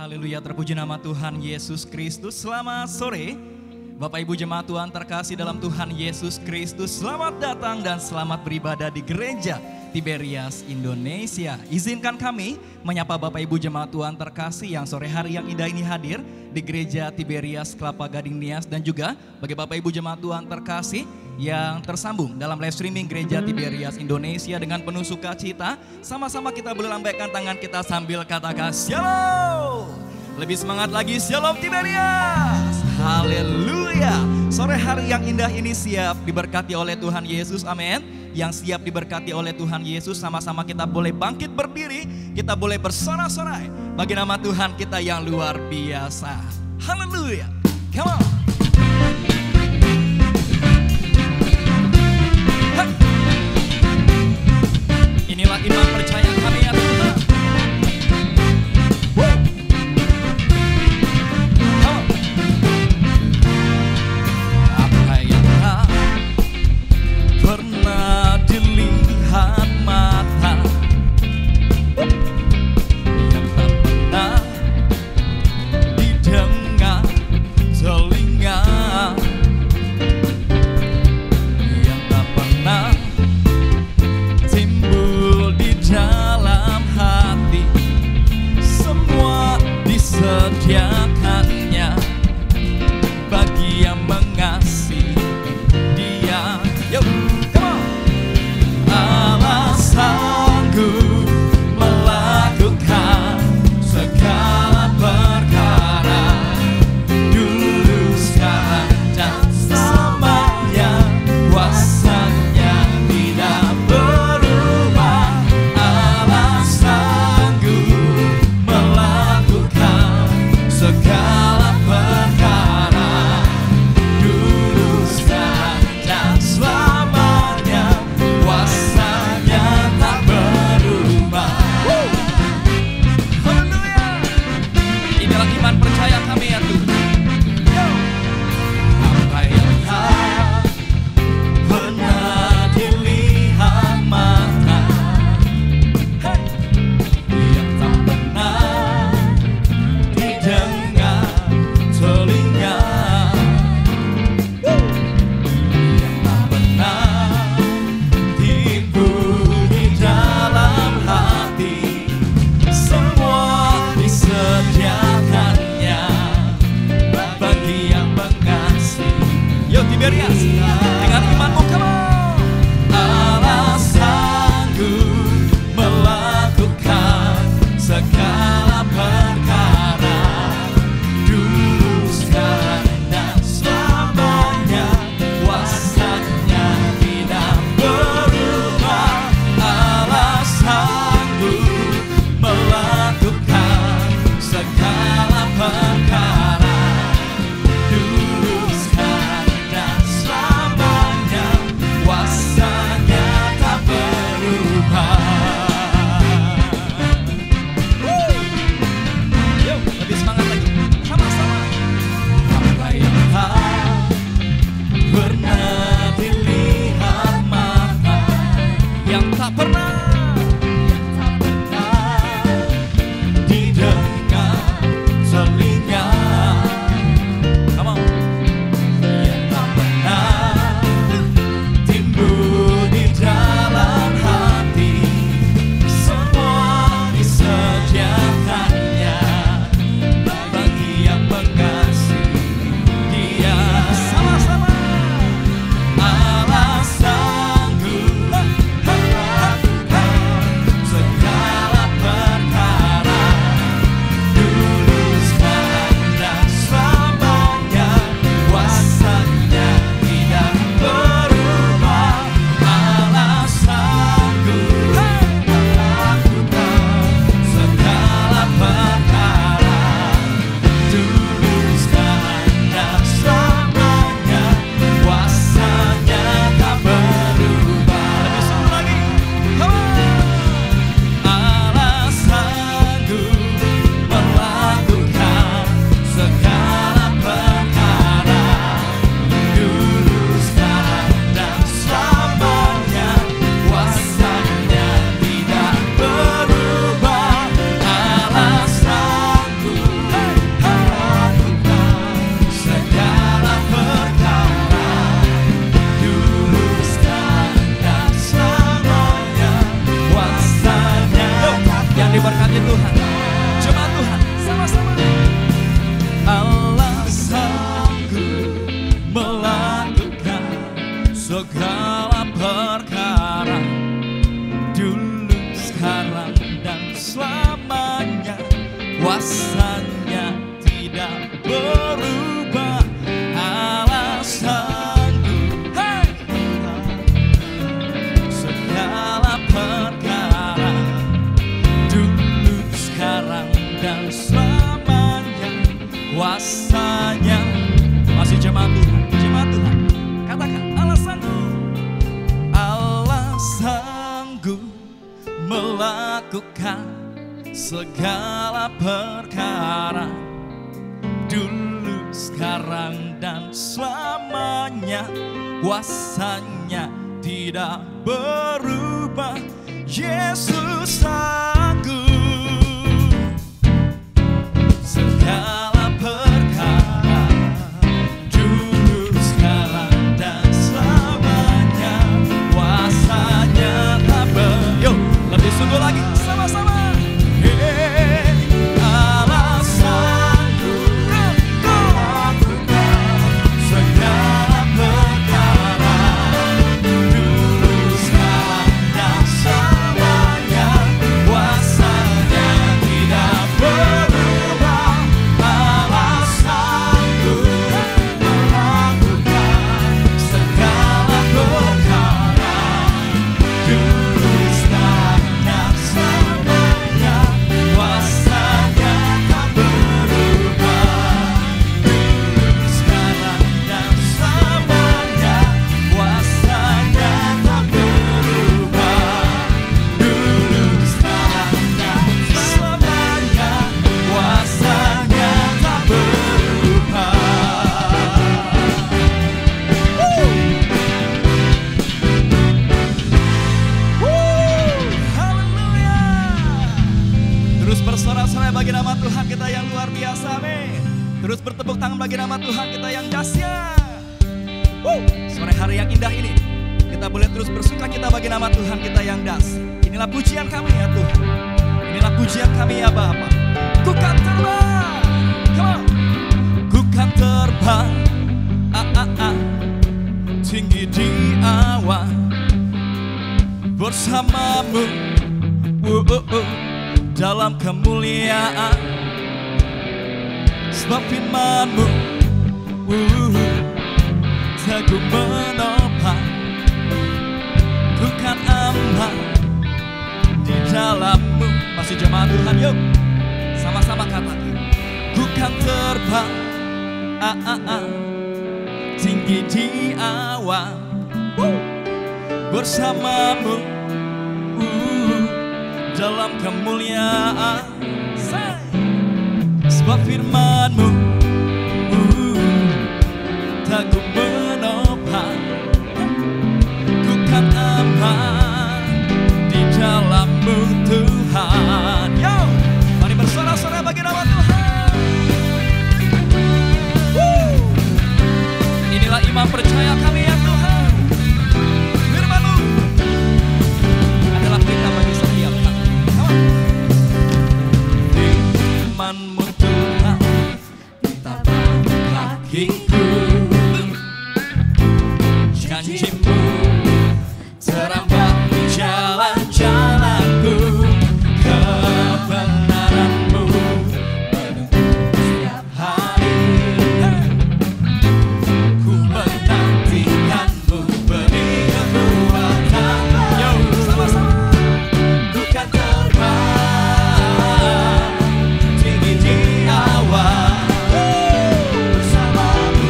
Haleluya, terpuji nama Tuhan Yesus Kristus. Selamat sore Bapak Ibu Jemaat Tuhan terkasih dalam Tuhan Yesus Kristus. Selamat datang dan selamat beribadah di Gereja Tiberias Indonesia. Izinkan kami menyapa Bapak Ibu Jemaat Tuhan terkasih yang sore hari yang indah ini hadir di Gereja Tiberias Kelapa Gading Nias, dan juga bagi Bapak Ibu Jemaat Tuhan terkasih yang tersambung dalam live streaming Gereja Tiberias Indonesia. Dengan penuh sukacita, sama-sama kita boleh lambaikan tangan kita sambil katakan Shalom. Lebih semangat lagi, Shalom Tiberias. Haleluya. Sore hari yang indah ini siap diberkati oleh Tuhan Yesus, amin. Yang siap diberkati oleh Tuhan Yesus, sama-sama kita boleh bangkit berdiri, kita boleh bersorak-sorai bagi nama Tuhan kita yang luar biasa. Haleluya. Come on. Inilah iman percaya kami ya Tuhan. Apa yang tak pernah dilihat mata, yang tak pernah didengar telinga, yang tak pernah timbul di dalam hati, semua disediakannya bagi yang mengasihi Dia. Yo, come on. Allah sanggup melakukan segala perkara, dulu, sekarang, dan selamanya. Kuasanya tidak berubah. Allah sanggup melakukan segala perkara, dulu, sekarang, dan selamanya. Kuasanya tak berubah. Haleluya. Inilah iman percaya kami ya Tuhan. Yo. Apa yang tak pernah dilihat mata, hey, yang tak pernah didengar telinga, yang tak pernah timbul di dalam hati, semua disediakannya bagi yang mengasihi. Yo Tiberias, dengan imanmu, come on. Allah sanggup melakukan segala perkara, dulu, sekarang, dan selamanya. Kuasanya tidak berubah. Allah sanggup melakukan segala perkara, dulu, sekarang, dan selamanya. lakukan segala perkara, dulu, sekarang, dan selamanya. Kuasanya tidak berubah, Yesus sanggup. Segala perkara, dulu, sekarang, dan selamanya. Kuasanya tak berubah. Yuk, lebih sungguh lagi, sama-sama. Allah sanggup melakukan segala perkara, dulu, sekarang, dan selamanya. Kuasanya tidak berubah. Allah sanggup melakukan segala perkara, dulu, sekarang, dan selamanya. Kuasanya tak berubah, dulu, sekarang, dan selamanya. Kuasanya tak berubah, dulu, sekarang, dan selamanya. Kuasanya tak berubah. Haleluya. Terus bersorak-sorai bagi nama Tuhan kita yang luar biasa, amin. Terus bertepuk tangan bagi nama Tuhan kita yang dahsyat. Sore hari yang indah ini, kita boleh terus bersuka cita bagi nama Tuhan kita yang dahsyat. Inilah pujian kami ya Tuhan, inilah pujian kami ya Bapa. Ku kan terbang, come on. Ku kan terbang, tinggi di awan, bersamamu, dalam kemuliaan. Sebab firman-Mu teguh menopang, ku kan aman di dalam-Mu. Masih jemaat Tuhan, yuk sama-sama katakan. Ku kan terbang, tinggi di awan, bersama-Mu dalam kemuliaan. Sebab firman-Mu teguh menopang, ku kan aman di dalam-Mu Tuhan. Yo, mari bersorak-sorai bagi nama Tuhan. Inilah iman percaya kami ya Tuhan. Firman-Mu adalah perintah bagi setiap kami. Firman-Mu Tuhan, tetap kakiku. Janji-Mu terang bagi jalan-jalanku. Kebenaran-Mu menuntun setiap hari. Ku menantikan-Mu, beri kekuatan. Yo, sama-sama. Ku kan terbang tinggi di awan, bersama-Mu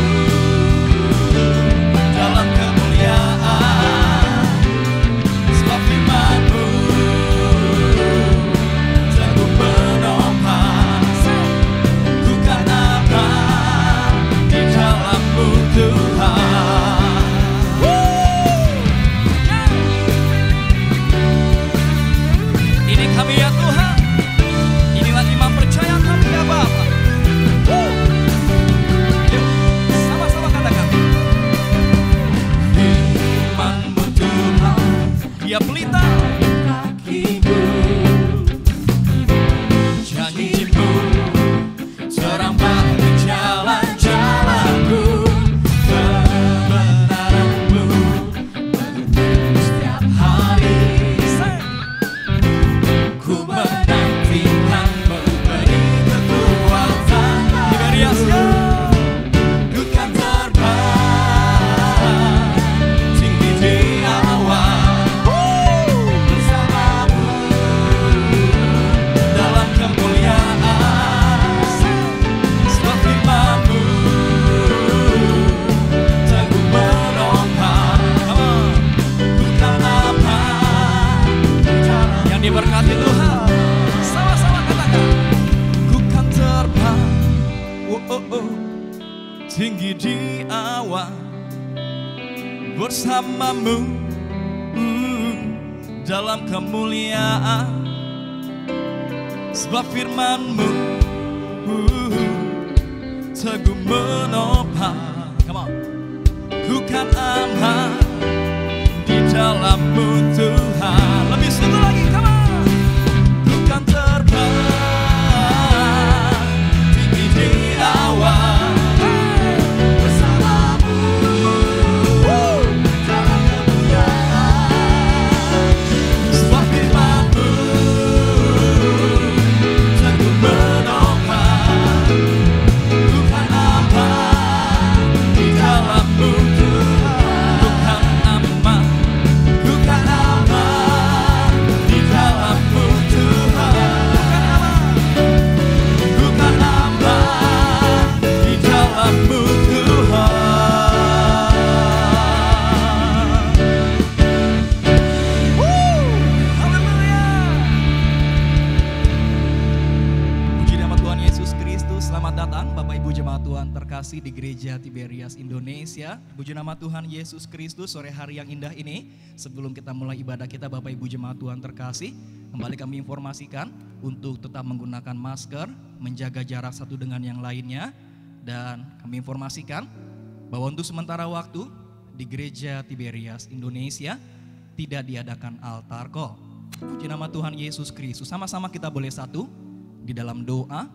tinggi di awan bersamamu dalam kemuliaan, sebab firman-Mu teguh menopang. Come on. Ku kan aman di dalam-Mu Tuhan. Lebih seru lagi, come on. Ku kan terbang tinggi di awan bersama-Mu dalam kemuliaan, sebab firman-Mu teguh menopang. Ku kan aman di dalam-Mu Tuhan. Ku kan aman, ku kan aman di dalam-Mu Tuhan. Ku kan aman di dalam-Mu Tuhan. Haleluya. Puji nama Tuhan Yesus Kristus. Selamat datang Bapak Ibu jemaat Tuhan terkasih di Gereja Tiberias Indonesia. Puji nama Tuhan Yesus Kristus. Sore hari yang indah ini, sebelum kita mulai ibadah kita Bapak Ibu jemaat Tuhan terkasih, kembali kami informasikan untuk tetap menggunakan masker, menjaga jarak satu dengan yang lainnya, dan kami informasikan bahwa untuk sementara waktu di Gereja Tiberias Indonesia tidak diadakan altar call. Puji nama Tuhan Yesus Kristus. Sama-sama kita boleh satu di dalam doa.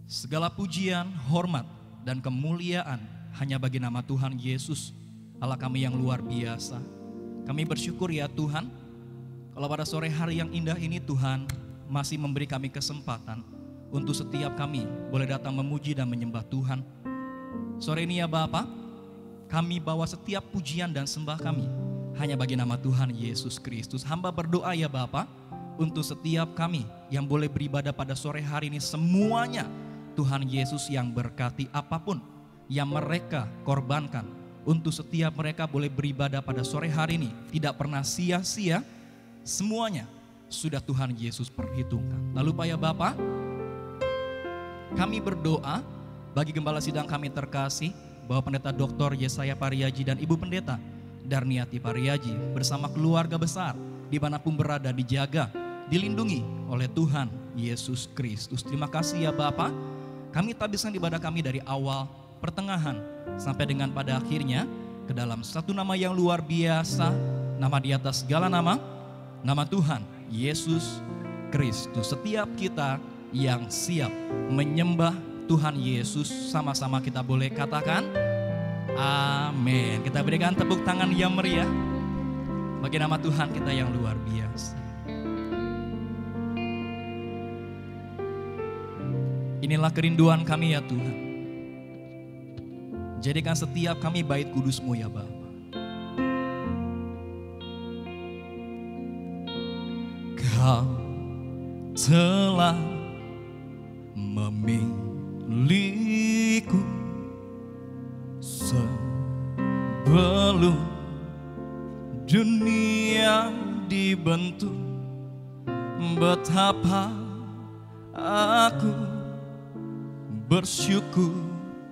Segala pujian, hormat, dan kemuliaan hanya bagi nama Tuhan Yesus, Allah kami yang luar biasa. Kami bersyukur ya Tuhan, kalau pada sore hari yang indah ini Tuhan masih memberi kami kesempatan untuk setiap kami boleh datang memuji dan menyembah Tuhan. Sore ini ya Bapa, kami bawa setiap pujian dan sembah kami hanya bagi nama Tuhan Yesus Kristus. Hamba berdoa ya Bapa, untuk setiap kami yang boleh beribadah pada sore hari ini semuanya, Tuhan Yesus yang berkati apapun yang mereka korbankan untuk setiap mereka boleh beribadah pada sore hari ini tidak pernah sia-sia, semuanya sudah Tuhan Yesus perhitungkan. Lalu Pak ya Bapak, kami berdoa bagi gembala sidang kami terkasih, Bapak Pendeta Dr. Yesaya Pariaji dan Ibu Pendeta Darniati Pariaji bersama keluarga besar dimanapun berada dijaga, dilindungi oleh Tuhan Yesus Kristus. Terima kasih ya Bapak. Kami tabiskan ibadah kami dari awal, pertengahan, sampai dengan pada akhirnya ke dalam satu nama yang luar biasa, nama di atas segala nama, nama Tuhan Yesus Kristus. Setiap kita yang siap menyembah Tuhan Yesus, sama-sama kita boleh katakan amin. Kita berikan tepuk tangan yang meriah bagi nama Tuhan kita yang luar biasa. Inilah kerinduan kami ya Tuhan. Jadikan setiap kami bait kudus-Mu ya Bapa. Kau telah memilihku sebelum dunia dibentuk. Betapa aku bersyukur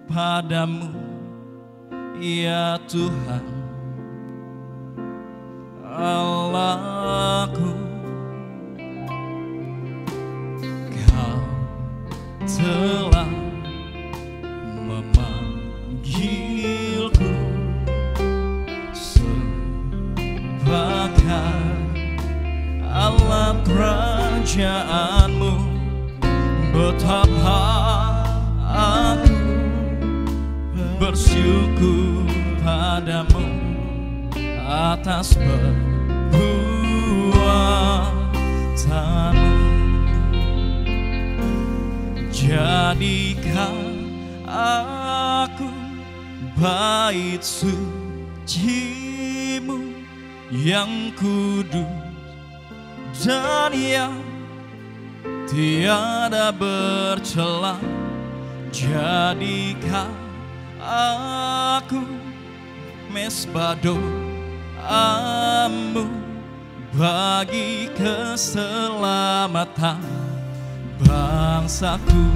padamu ya Tuhan Allahku. Kau telah memanggilku sebagai alat kerajaan-Mu. Betapa aku bersyukur padamu atas perbuatanmu. Jadikan aku bait suci-Mu yang kudus dan yang tiada bercela. Jadikan aku mesbah doa-Mu bagi keselamatan bangsaku.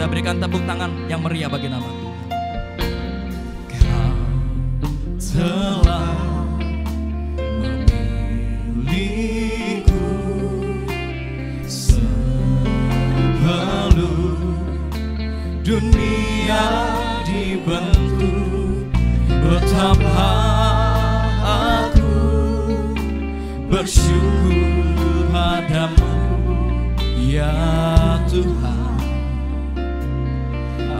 Kita berikan tepuk tangan yang meriah bagi nama Tuhan. Kau telah memilihku sebelum dunia dibentuk. Betapa aku bersyukur padamu ya Tuhan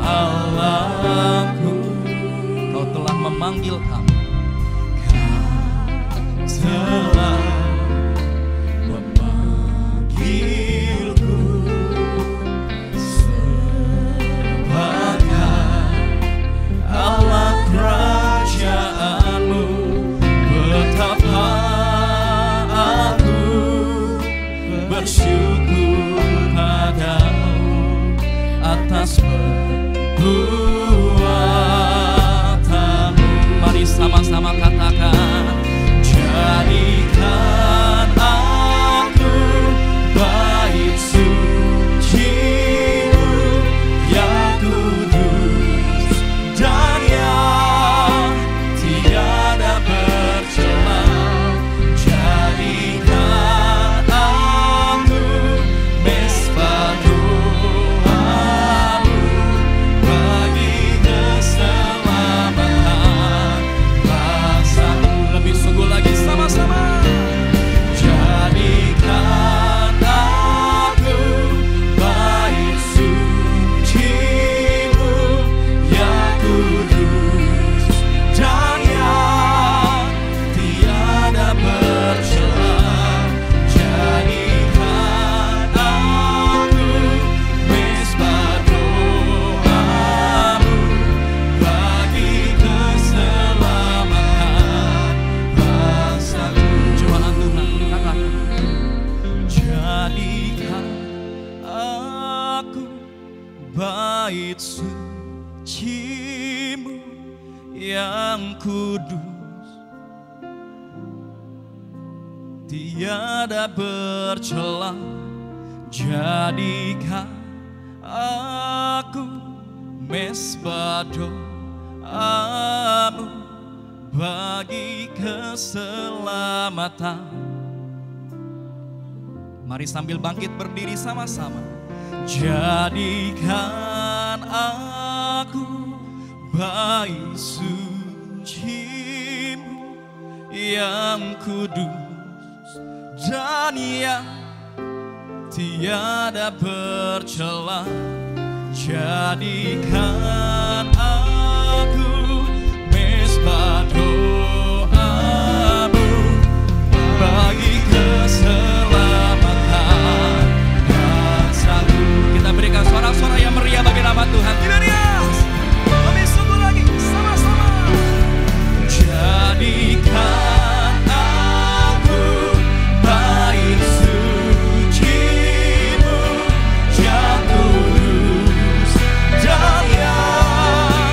Allahku. Kau telah memanggil kami, Kau telah memanggilku sebagai Allah kerajaanmu. Betapa aku bersyukur padamu atas perbuatanmu. Mari sama-sama katakan, jadikan aku bait suci-Mu yang kudus dan yang tiada bercela. Jadikan aku mesbah doa-Mu bagi keselamatan bangsa-Mu. Lebih sungguh lagi sama-sama. Jadikan aku bait suci-Mu yang kudus dan yang tiada bercela. Jadikan aku mesbah doa-Mu bagi keselamatan bangsa-Ku. Cobaan Tuhan, katakan, jadikan aku bait suci-Mu yang kudus, tiada bercela. Jadikan aku mesbah doa-Mu bagi keselamatan. Mari sambil bangkit berdiri sama-sama. Jadikan aku bait suci-Mu yang kudus dan yang tiada bercela. Jadikan aku mesbah doa-Mu bagi keselamatan bangsa-Ku. Kita berikan suara-suara yang meriah bagi nama Tuhan. Tiberias, lebih sungguh lagi sama-sama. Jadikan aku bait suci-Mu yang kudus dan yang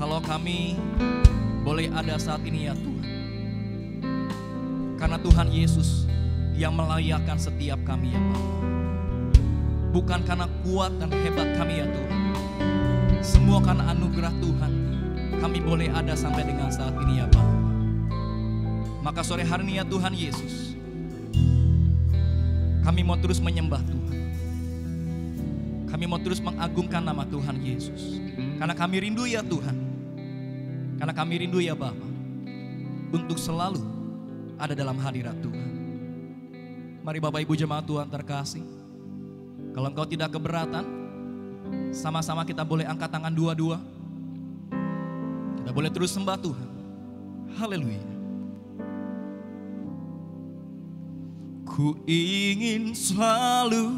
kalau kami boleh ada saat ini ya Tuhan, karena Tuhan Yesus yang melayakkan setiap kami ya Bapa. Bukan karena kuat dan hebat kami ya Tuhan, semua karena anugerah Tuhan kami boleh ada sampai dengan saat ini ya Bapa. Maka sore hari ini ya Tuhan Yesus, kami mau terus menyembah Tuhan. Kami mau terus mengagungkan nama Tuhan Yesus. Karena kami rindu ya Tuhan. Karena kami rindu ya Bapa, untuk selalu ada dalam hadirat Tuhan. Mari Bapak Ibu jemaat Tuhan terkasih, kalau engkau tidak keberatan, sama-sama kita boleh angkat tangan dua-dua. Kita boleh terus sembah Tuhan. Haleluya. Ku ingin selalu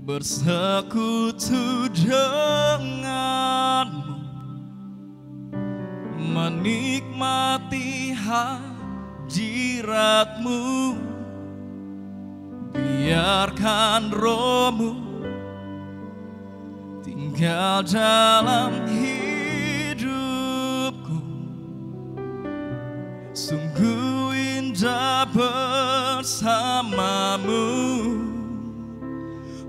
bersekutu denganmu, menikmati hadiratmu. Biarkan rohmu tinggal dalam hidupku. Sungguh indah bersamamu.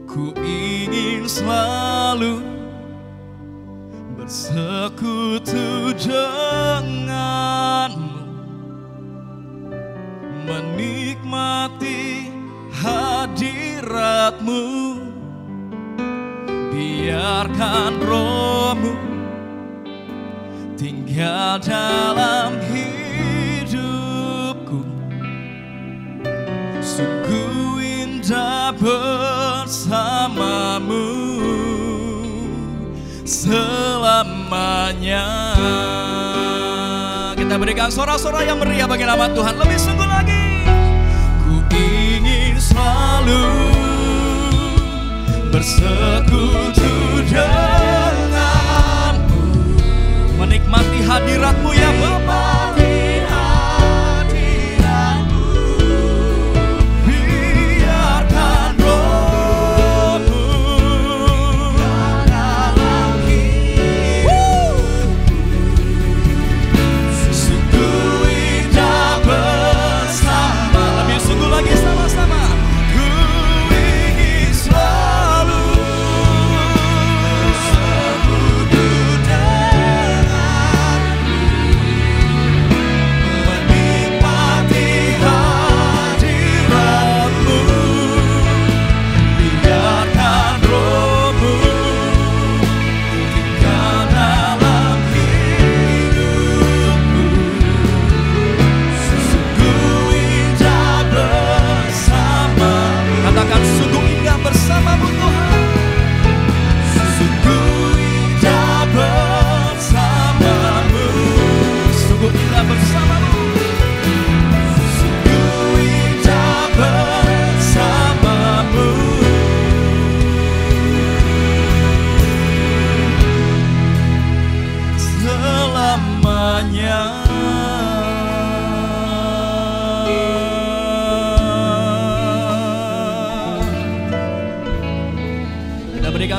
Ku ingin selalu bersekutu denganmu, menikmati hadiratmu. Biarkan rohmu tinggal dalam hidupku. Sungguh indah bersamamu selamanya. Kita berikan sorak-sorak yang meriah bagi nama Tuhan. Lebih sungguh lagi. Ku ingin selalu bersekutu denganmu, menikmati hadiratmu ya Bapa.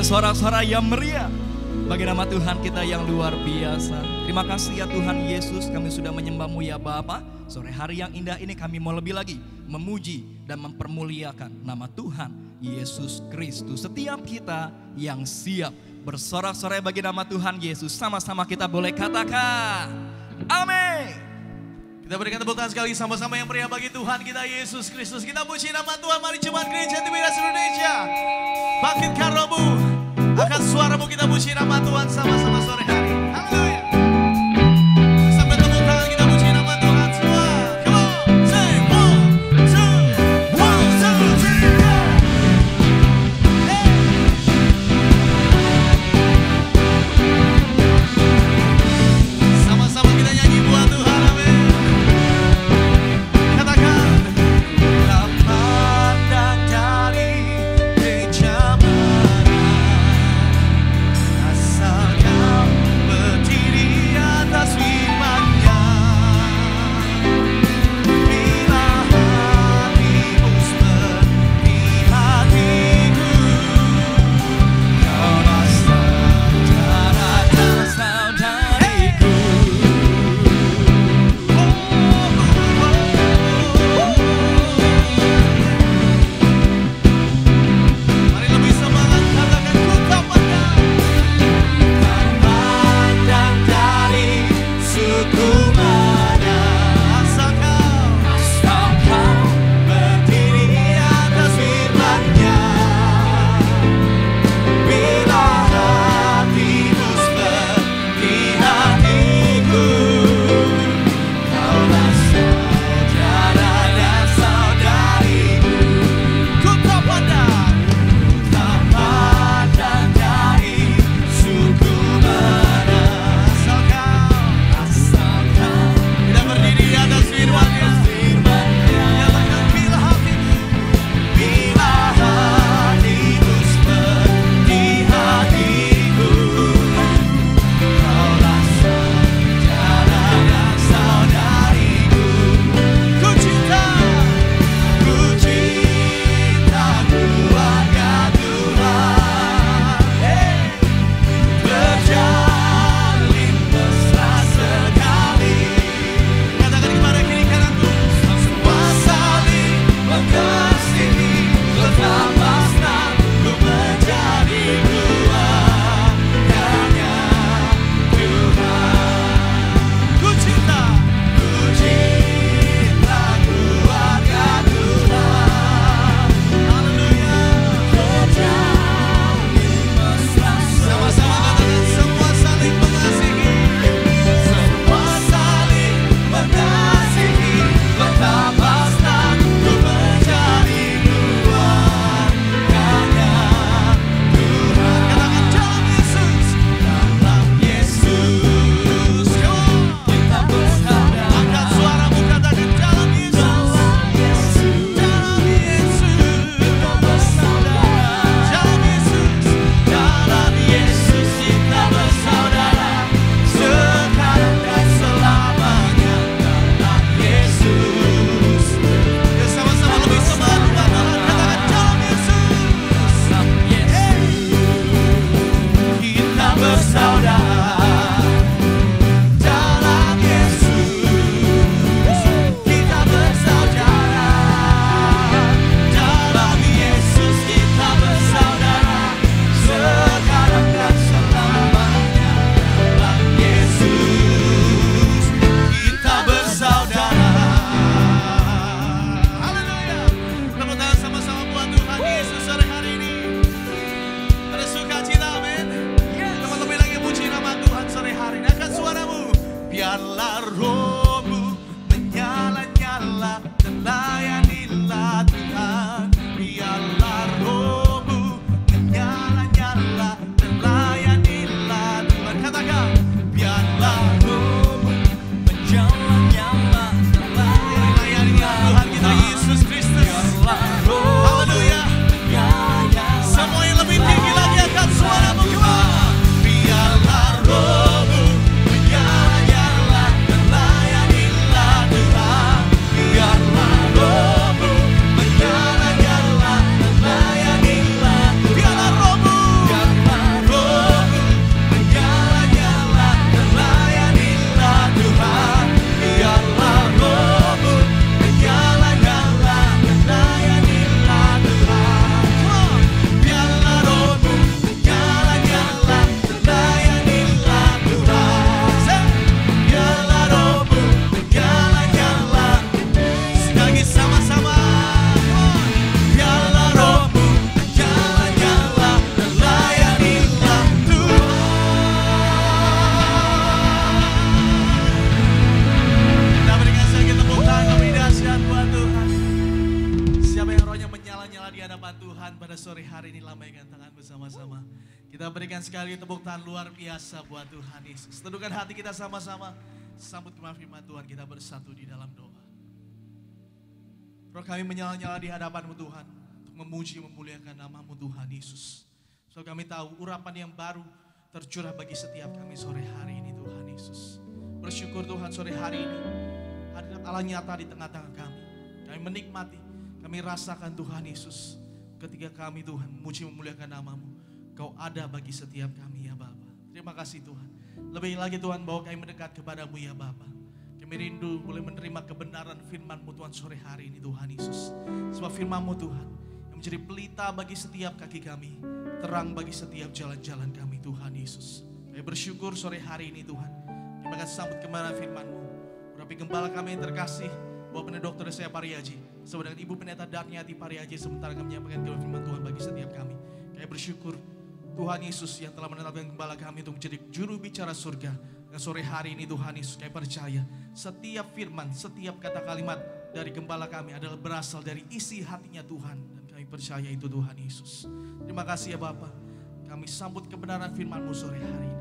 Sorak-sorak yang meriah bagi nama Tuhan kita yang luar biasa. Terima kasih ya Tuhan Yesus, kami sudah menyembah-Mu ya Bapa. Sore hari yang indah ini kami mau lebih lagi memuji dan mempermuliakan nama Tuhan Yesus Kristus. Setiap kita yang siap bersorak-sorai bagi nama Tuhan Yesus, sama-sama kita boleh katakan amin. Kita berikan tepuk tangan sekali sama-sama yang meriah bagi Tuhan kita Yesus Kristus. Kita puji nama Tuhan. Mari jemaat gereja TBRIAS Indonesia, bangkitkan rohmu, angkat suaramu, kita puji nama Tuhan sama-sama sore hari. Haleluya. Sampai tepuk tangan kita puji nama Tuhan semua. Come on, say 1, 2, 3, go. Sama-sama kita nyanyi buat Tuhan, amin. Katakan, pandang dari gereja mana, asal kau sama-sama. Kita berikan sekali tepuk tangan luar biasa buat Tuhan Yesus. Teduhkan hati kita sama-sama. Sambut kebenaran firman Tuhan, kita bersatu di dalam doa. Roh kami menyala-nyala di hadapan-Mu Tuhan, untuk memuji memuliakan nama-Mu Tuhan Yesus. So kami tahu urapan yang baru tercurah bagi setiap kami sore hari ini Tuhan Yesus. Bersyukur Tuhan sore hari ini hadirat Allah nyata di tengah-tengah kami. Kami menikmati, kami rasakan Tuhan Yesus. Ketika kami Tuhan memuji memuliakan nama-Mu, Kau ada bagi setiap kami ya Bapa. Terima kasih Tuhan. Lebih lagi Tuhan bahwa kami mendekat kepadamu ya Bapa. Kami rindu boleh menerima kebenaran firman-Mu Tuhan sore hari ini Tuhan Yesus. Sebab firman-Mu Tuhan yang menjadi pelita bagi setiap kaki kami, terang bagi setiap jalan-jalan kami Tuhan Yesus. Kami bersyukur sore hari ini Tuhan. Kami akan sambut kebenaran firman-Mu. Urapi gembala kami yang terkasih, Bapak Pendeta Dr. Yesaya Pariaji, bersama dengan Ibu Pendeta Darniati Pariaji, sementara kami menyampaikan kebenaran firman Tuhan bagi setiap kami. Kami bersyukur Tuhan Yesus yang telah menetapkan gembala kami untuk menjadi juru bicara surga. Dan sore hari ini Tuhan Yesus, kami percaya setiap firman, setiap kata kalimat dari gembala kami adalah berasal dari isi hatinya Tuhan. Dan kami percaya itu Tuhan Yesus. Terima kasih ya Bapa. Kami sambut kebenaran firman-Mu sore hari ini.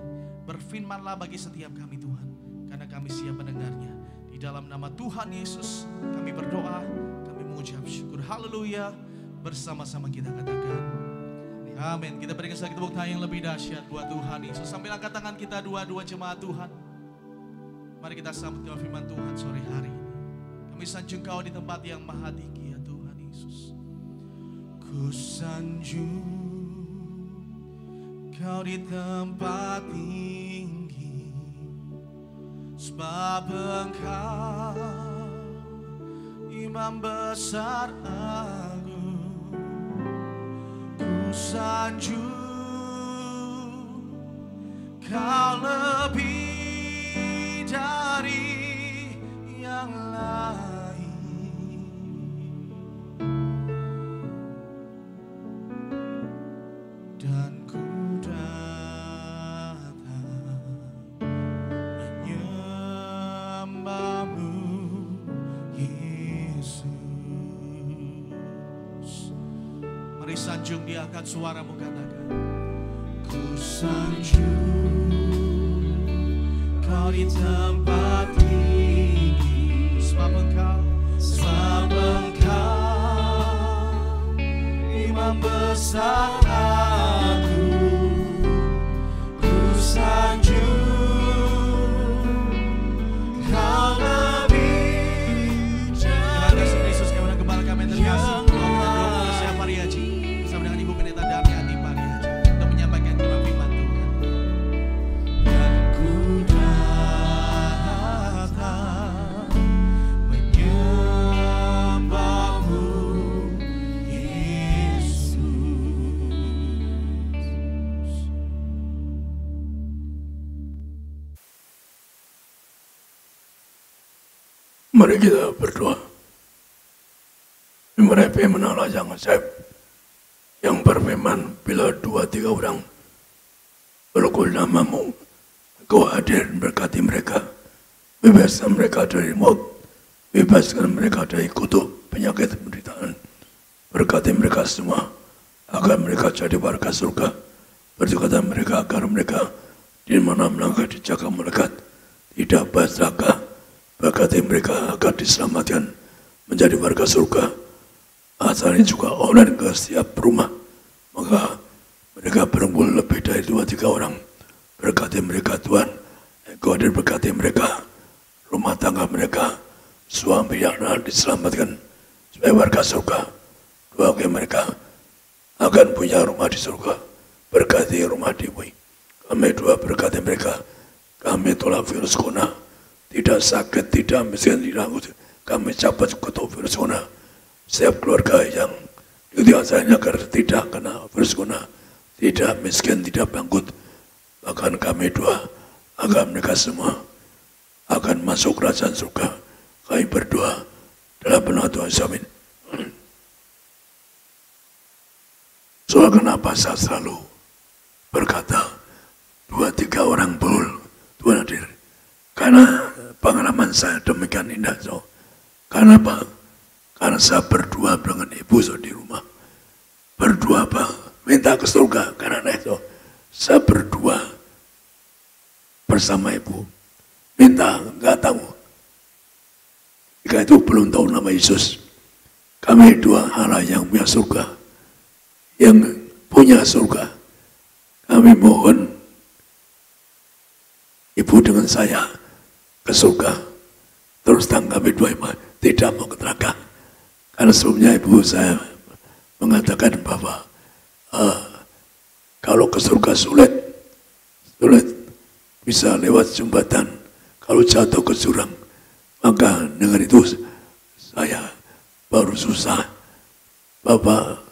Berfirmanlah bagi setiap kami Tuhan, karena kami siap mendengarnya. Di dalam nama Tuhan Yesus kami berdoa, kami mengucap syukur. Haleluya. Bersama-sama kita katakan amin. Kita berikan sekali tepuk tangan yang lebih dahsyat buat Tuhan Yesus. Sambil angkat tangan kita dua-dua jemaat Tuhan. Mari kita sambut kebenaran firman Tuhan sore hari ini. Kami sanjung Kau di tempat yang maha tinggi ya Tuhan Yesus. Ku sanjung Kau di tempat tinggi, sebab Engkau Imam besar agung. Ku sanjung Kau lebih dari yang lain, dan ku datang menyembah-Mu Yesus. Mari sanjung, diangkat suaramu, katakan ku sanjung Kau di tempat tinggi, sebab Engkau Imam besar agung. Ku sanjung Kau lebih dari. Terima kasih Yesus, kami menang gembala kami yang terkasih, Dr. Yesaya Pariaji, bersama dengan Ibu Pendeta Darniati Pariaji, untuk menyampaikan kebenaran firman Tuhan. Dan ku datang menyembah-Mu Yesus. Mari kita berdoa. Merepe menala yang ajaib, yang berfirman, bila 2-3 orang berkul nama-Mu, Kau hadir berkati mereka, bebaskan mereka dari maut, bebaskan mereka dari kutuk, penyakit, penderitaan. Berkati mereka semua, agar mereka jadi warga surga. Berkata mereka agar mereka di mana melangkah dijaga melekat, tidak berzaga. Berkati mereka agar diselamatkan menjadi warga surga. Asalnya juga online ke setiap rumah, maka mereka berkumpul lebih dari 2-3 orang. Berkati mereka Tuhan, Engkau hadir berkati mereka, rumah tangga mereka, suami anak diselamatkan sebagai warga surga. Doakan mereka akan punya rumah di surga. Berkati rumah di bumi. Kami doa berkati mereka. Kami tolak virus corona, tidak sakit, tidak miskin, tidak anggut. Kami cabut kutuk virus corona. Setiap keluarga yang diusahakan agar tidak kena virus corona, tidak miskin, tidak bangkrut. Bahkan kami doa agar mereka semua akan masuk kerajaan surga. Kami berdoa dalam nama Tuhan Yesus. Amin. Soal kenapa saya selalu berkata 2-3 orang berul Tuhan hadir? Karena pengalaman saya demikian indah. So. Karena apa? Karena saya berdua dengan ibu saya di rumah. Berdua apa? minta ke surga. Karena itu saya berdua bersama ibu minta, nggak tahu. Jika itu belum tahu nama Yesus. Kami dua Allah yang punya surga, yang punya surga. Kami mohon ibu dengan saya ke surga. Terus terang kami dua tidak mau ke neraka. Karena sebelumnya ibu saya mengatakan bahwa kalau ke surga sulit bisa lewat jembatan. Kalau jatuh ke jurang, maka dengan itu saya baru susah. Bapak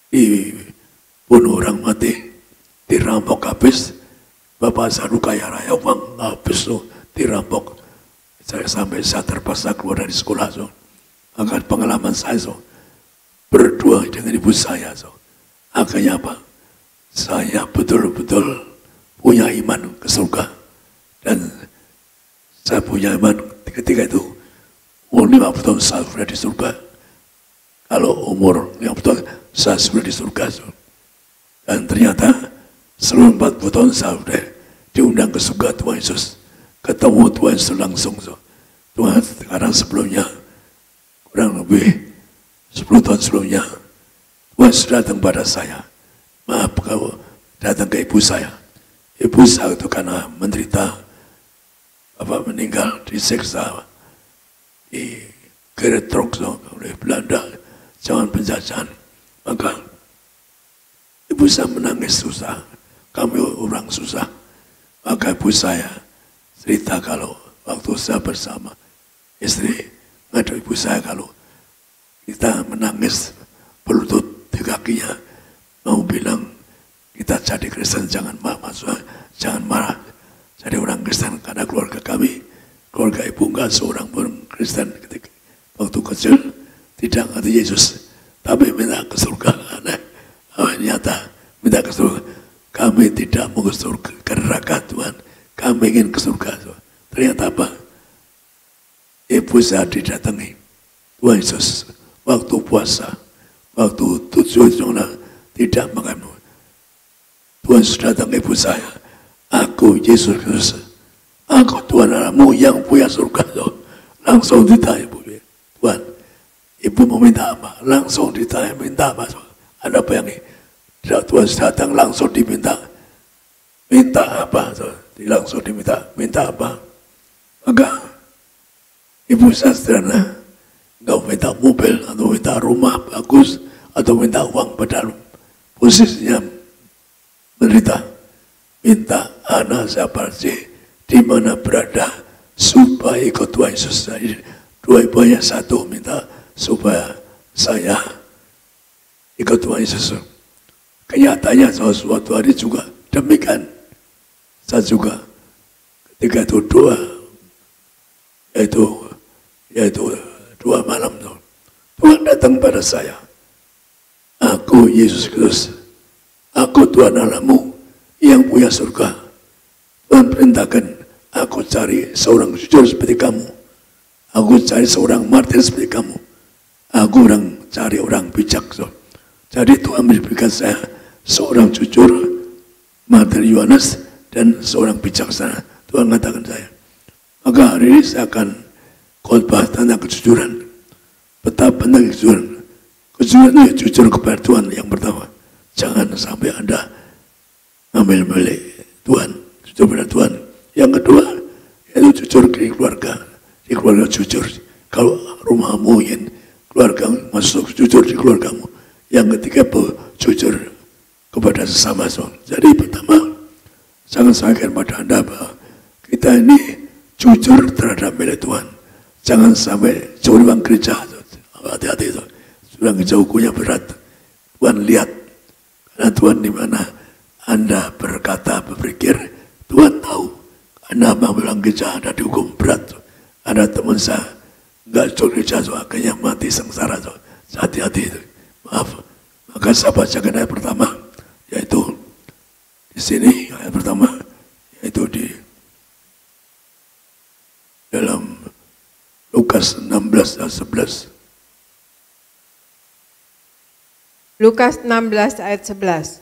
dibunuh orang mati, dirampok habis. Bapak saya kaya raya uang habis tuh dirampok. Saya sampai saya terpaksa keluar dari sekolah. So. Maka pengalaman saya berdua dengan ibu saya. So. Akhirnya apa? Saya betul-betul punya iman ke surga. Dan saya punya iman ketika itu umur 50 tahun saya sudah di surga. Kalau umur 50 tahun saya sudah di surga. So. Dan ternyata seluruh 40 tahun saya sudah diundang ke surga Tuhan Yesus. Ketemu Tuhan Yesus langsung. So. Tuhan sekarang sebelumnya kurang lebih 10 tahun sebelumnya Tuhan sudah datang pada saya. Maaf kalau datang ke ibu saya. Ibu saya itu karena menderita bapak meninggal disiksa di Geretrok oleh Belanda zaman penjajahan. Maka ibu saya menangis susah. Kami orang susah. Maka ibu saya cerita kalau waktu saya bersama istri, ada ibu saya kalau kita menangis berlutut di kakinya, mau bilang kita jadi Kristen jangan marah, jangan marah. Jadi orang Kristen karena keluarga kami, keluarga ibu enggak seorang pun Kristen ketika waktu kecil tidak ngerti Yesus, tapi minta ke surga. Aneh, nyata minta ke surga. Kami tidak mau ke surga, ke neraka Tuhan. Kami ingin ke surga. Ternyata apa? Ibu saya didatangi Tuhan Yesus waktu puasa, waktu 7 tidak makan. Tuhan sudah datang ibu saya. Aku Yesus Kristus, aku Tuhan Allahmu yang punya surga. Langsung ditanya ibu, Tuhan, ibu mau minta apa? Langsung ditanya minta apa? Ada apa yang Tuhan datang langsung diminta, minta apa? Langsung diminta, minta apa? Maka ibu saya sederhana, nggak minta mobil atau minta rumah bagus atau minta uang, padahal posisinya menderita. Minta anak saya pergi di mana berada supaya ikut Tuhan Yesus. Dua ibunya satu minta supaya saya ikut Tuhan Yesus. Kenyataannya suatu hari juga demikian. Saya juga ketika itu doa, yaitu 2 malam, Tuhan datang pada saya. Aku Yesus Kristus, aku Tuhan Allahmu yang punya surga. Tuhan perintahkan aku cari seorang jujur seperti kamu. Aku cari seorang martir seperti kamu. Aku cari orang bijak. Jadi Tuhan memberikan saya seorang jujur, martir Yohanes, dan seorang bijaksana. Tuhan katakan saya. Maka hari ini saya akan khotbah tentang kejujuran. Betapa penting kejujuran. Kejujuran itu jujur kepada Tuhan yang pertama. Jangan sampai Anda ambil milik Tuhan, jujur pada Tuhan. Yang kedua, yaitu jujur di keluarga. Di keluarga jujur. Kalau rumahmu ingin keluarga masuk jujur di keluargamu. Yang ketiga, jujur kepada sesama. Jadi pertama, jangan sampaikan pada Anda bahwa kita ini jujur terhadap milik Tuhan. Jangan sampai jauh uang gereja. Hati-hati itu. Sudah jauh hukumnya berat. Tuhan lihat. Karena Tuhan di mana Anda berkata, berpikir, Tuhan tahu. Anda mau bilang gereja ada dihukum berat. Ada teman saya, nggak jauh gereja, akhirnya mati sengsara. Hati-hati itu. Maaf. Maka saya bacakan ayat pertama, yaitu di sini ayat pertama, yaitu di dalam Lukas 16 ayat 11. Lukas 16 ayat 11.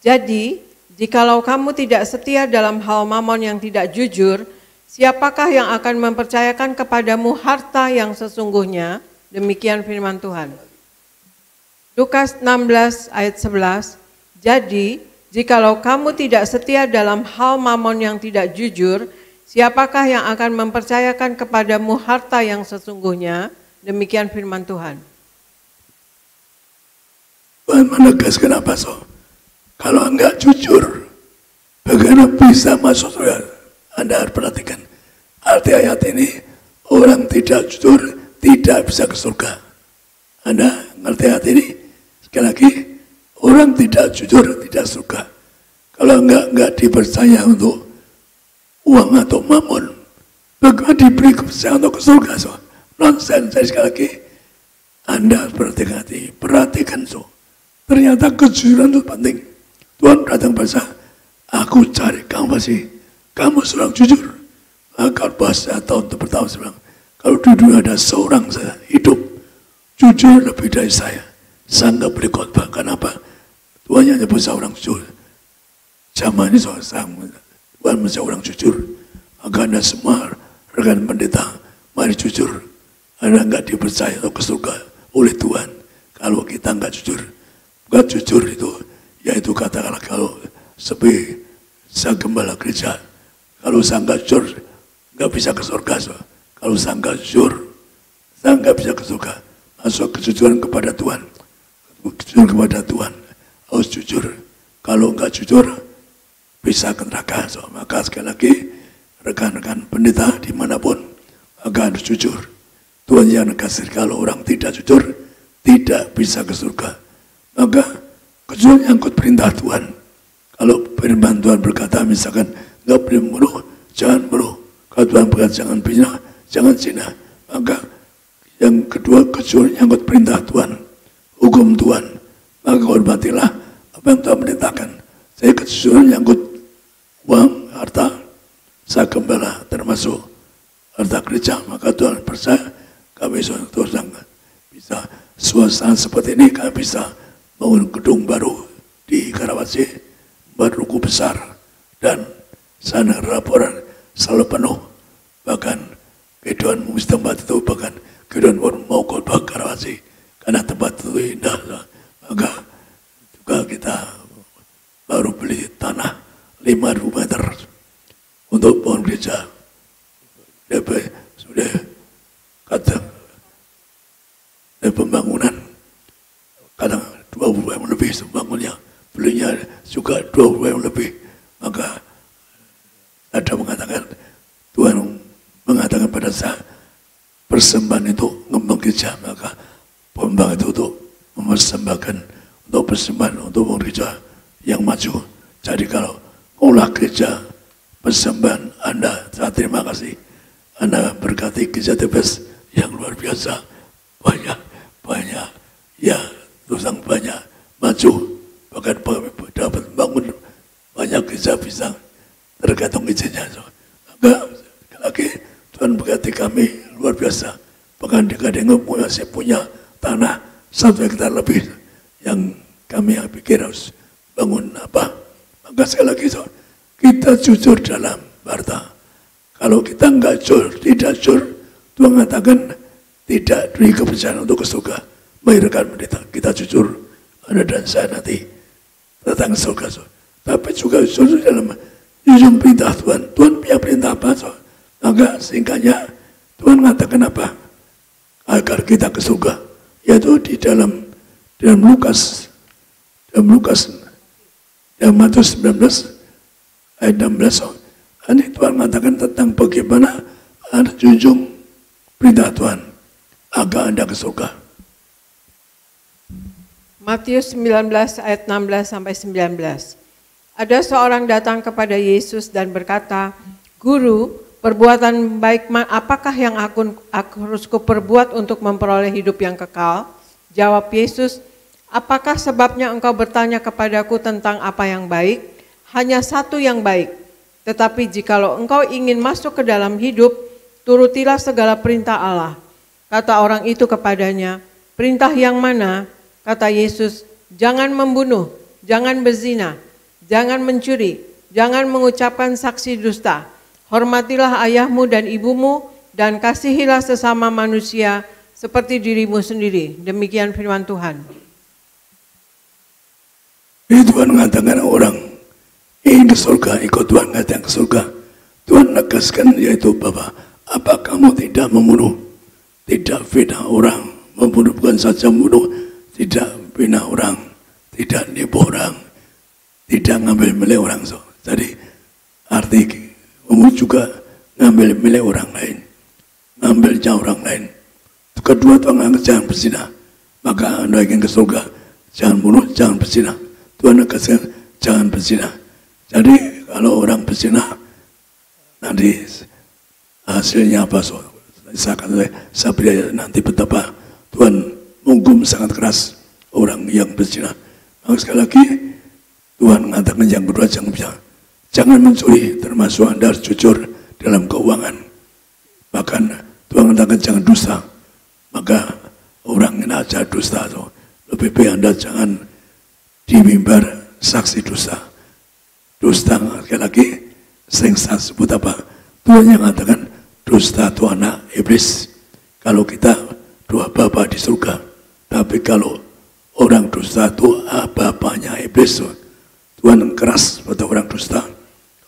Jadi, jikalau kamu tidak setia dalam hal mamon yang tidak jujur, siapakah yang akan mempercayakan kepadamu harta yang sesungguhnya? Demikian firman Tuhan. Lukas 16 ayat 11. Jadi, jikalau kamu tidak setia dalam hal mamon yang tidak jujur, siapakah yang akan mempercayakan kepadamu harta yang sesungguhnya? Demikian firman Tuhan. Tuhan menegaskan apa, so? Kalau enggak jujur, bagaimana bisa masuk surga? Anda harus perhatikan. Arti ayat ini, orang tidak jujur tidak bisa ke surga. Anda ngerti ayat ini? Sekali lagi, orang tidak jujur tidak surga. Kalau enggak dipercaya untuk uang atau mamon, bagaimana diberi kepercayaan untuk ke surga, so? Nonsen. Saya sekali lagi, Anda perhatikan, so. Ternyata kejujuran itu penting. Tuhan datang pada aku cari kamu kamu seorang jujur. Maka bahasa tahun pertama saya bilang, kalau di dunia ada seorang saya hidup jujur lebih dari saya nggak boleh khotbah. Kenapa? Tuhan hanya nyebut seorang jujur. Zaman ini Tuhan menjadi orang jujur. Maka Anda semua rekan pendeta, mari jujur. Anda nggak dipercaya atau ke surga oleh Tuhan kalau kita nggak jujur. Bukan jujur itu, yaitu katakanlah kalau sebagai saya gembala gereja, kalau saya nggak jujur, nggak bisa ke surga. So. Kalau saya nggak jujur, saya nggak bisa ke surga. Masuk kejujuran kepada Tuhan, kejujuran kepada Tuhan harus jujur. Kalau nggak jujur, bisa ke neraka. So. Maka sekali lagi, rekan-rekan pendeta dimanapun, maka harus jujur. Tuhan yang kasih kalau orang tidak jujur, tidak bisa ke surga. Maka kecuali nyangkut perintah Tuhan. Kalau firman Tuhan berkata misalkan nggak boleh membunuh, jangan bunuh. Kalau Tuhan berkata jangan zina, jangan zina. Maka yang kedua kecuali nyangkut perintah Tuhan, hukum Tuhan. Maka hormatilah apa yang Tuhan perintahkan. Saya kejujuran nyangkut uang, harta, saya gembala termasuk harta gereja. Maka Tuhan percaya kami seorang bisa suasana seperti ini, kami bisa bangun gedung baru di Karawaci, buat ruku besar, dan sana laporan selalu penuh. Bahkan kehidupan tempat itu, bahkan kehidupan pun mau khotbah Karawaci karena tempat itu indah. Maka juga kita baru beli tanah 5.000 meter untuk bangun gereja. DP sudah kata pembangunan kadang 20 yang lebih bangunnya, belinya juga 20 yang lebih. Maka ada mengatakan, Tuhan mengatakan pada saya, persembahan itu ngembang gereja. Maka pembang itu untuk mempersembahkan, untuk persembahan, untuk gereja yang maju. Jadi kalau olah gereja, persembahan Anda, saya terima kasih. Anda berkati gereja TBS yang luar biasa. Banyak, ya, Tuhan banyak maju, bahkan dapat bangun banyak bisa tergantung izinnya. Maka lagi Tuhan berkati kami luar biasa. Bahkan di Kadeng punya tanah 1 hektar lebih yang kami pikir harus bangun apa. Maka sekali lagi kita jujur dalam harta. Kalau kita nggak jujur, tidak jujur, Tuhan mengatakan tidak diberi kepercayaan untuk ke surga. Rekan pendeta, kita jujur, Anda dan saya nanti datang ke surga. Tapi juga jujur dalam jujur perintah Tuhan. Tuhan punya perintah apa? Maka singkatnya Tuhan mengatakan apa? Agar kita ke surga. Yaitu di dalam Lukas, dalam Matius 19 ayat 16. Ini Tuhan mengatakan tentang bagaimana Anda junjung perintah Tuhan agar Anda ke surga. Matius 19 ayat 16 sampai 19. Ada seorang datang kepada Yesus dan berkata, "Guru, perbuatan baik apakah yang aku harus kuperbuat untuk memperoleh hidup yang kekal?" Jawab Yesus, "Apakah sebabnya engkau bertanya kepadaku tentang apa yang baik? Hanya satu yang baik. Tetapi jikalau engkau ingin masuk ke dalam hidup, turutilah segala perintah Allah." Kata orang itu kepadanya, "Perintah yang mana?" Kata Yesus, jangan membunuh, jangan berzina, jangan mencuri, jangan mengucapkan saksi dusta. Hormatilah ayahmu dan ibumu, dan kasihilah sesama manusia seperti dirimu sendiri. Demikian firman Tuhan. Ini Tuhan mengatakan orang ingin ke surga, ikut Tuhan datang ke surga. Tuhan negaskan yaitu Bapa, apa kamu tidak membunuh, tidak fitnah orang, membunuh bukan saja membunuh, tidak fitnah orang, tidak nipu orang, tidak ngambil milik orang. Jadi arti membunuh juga ngambil milik orang lain, ngambilnya orang lain. Kedua Tuhan jangan berzina, maka Anda ingin ke surga, jangan bunuh, jangan berzina. Tuhan negaskan jangan berzina. Jadi kalau orang berzina, nanti hasilnya apa? Saya beri nanti betapa Tuhan menghukum sangat keras orang yang berzina. Maka sekali lagi Tuhan mengatakan yang kedua jangan mencuri, termasuk Anda harus jujur dalam keuangan. Bahkan Tuhan mengatakan jangan dusta. Maka orang yang aja dusta, lebih baik Anda jangan di mimbar saksi dusta. Dusta sekali lagi sering saya sebut apa? Tuhan yang mengatakan dusta itu anak iblis. Kalau kita dua bapa di surga, tapi kalau orang dusta itu bapaknya iblis. Tuhan keras pada orang dusta.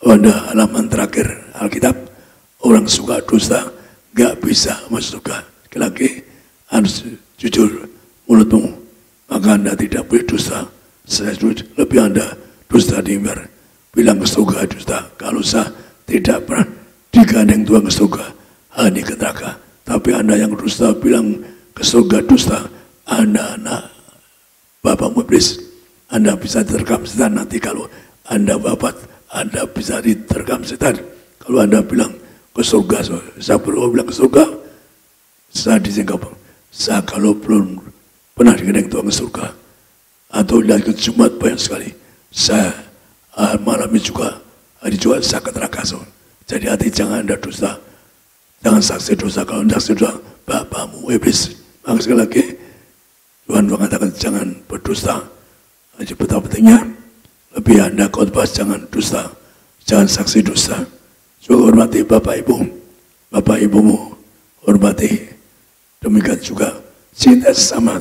Ada halaman terakhir Alkitab, orang suka dusta gak bisa masuk surga. Sekali lagi harus jujur mulutmu, maka Anda tidak boleh dusta. Saya lebih Anda dusta di mimbar, bilang ke surga dusta. Kalau saya tidak pernah digandeng Tuhan ke surga, hanya ke neraka. Tapi Anda yang dusta bilang ke surga dusta, Anda anak bapamu iblis. Anda bisa diterkam setan nanti kalau Anda wafat, Anda bisa diterkam setan. Kalau Anda bilang ke surga, saya perlu bilang ke surga, saya di Singapura. Saya kalau belum pernah digandeng Tuhan ke surga, atau lihat ke Jumat banyak sekali, saya malam ini juga, hari juga saya ke neraka. Jadi hati jangan Anda dusta, jangan saksi dosa. Kalau Anda saksi dosa, bapamu iblis. Maka sekali lagi Tuhan mengatakan jangan berdusta. Jadi betapa pentingnya lebih Anda khotbah jangan dusta, jangan saksi dusta. Juga hormati bapak ibu, bapak ibumu hormati. Demikian juga cinta sesama,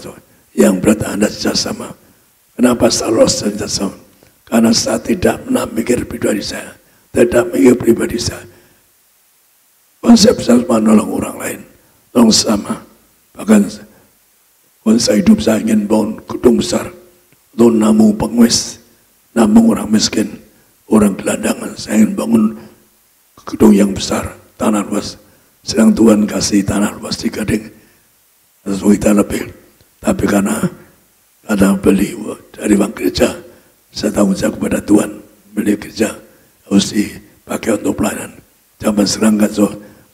yang berat Anda cinta sama. Kenapa selalu cinta sama? Karena saya tidak pernah mikir pribadi saya, tidak mikir pribadi saya. Konsep saya menolong orang lain, tolong sama. Bahkan konsep hidup saya ingin bangun gedung besar untuk namu pengemis, namu orang miskin, orang gelandangan. Saya ingin bangun gedung yang besar, tanah luas. Sedang Tuhan kasih tanah luas di Gading, sesuai kita lebih. Tapi karena beli dari uang gereja, saya tanggung jawab kepada Tuhan, beli gereja harus dipakai untuk pelayanan. Zaman sekarang kan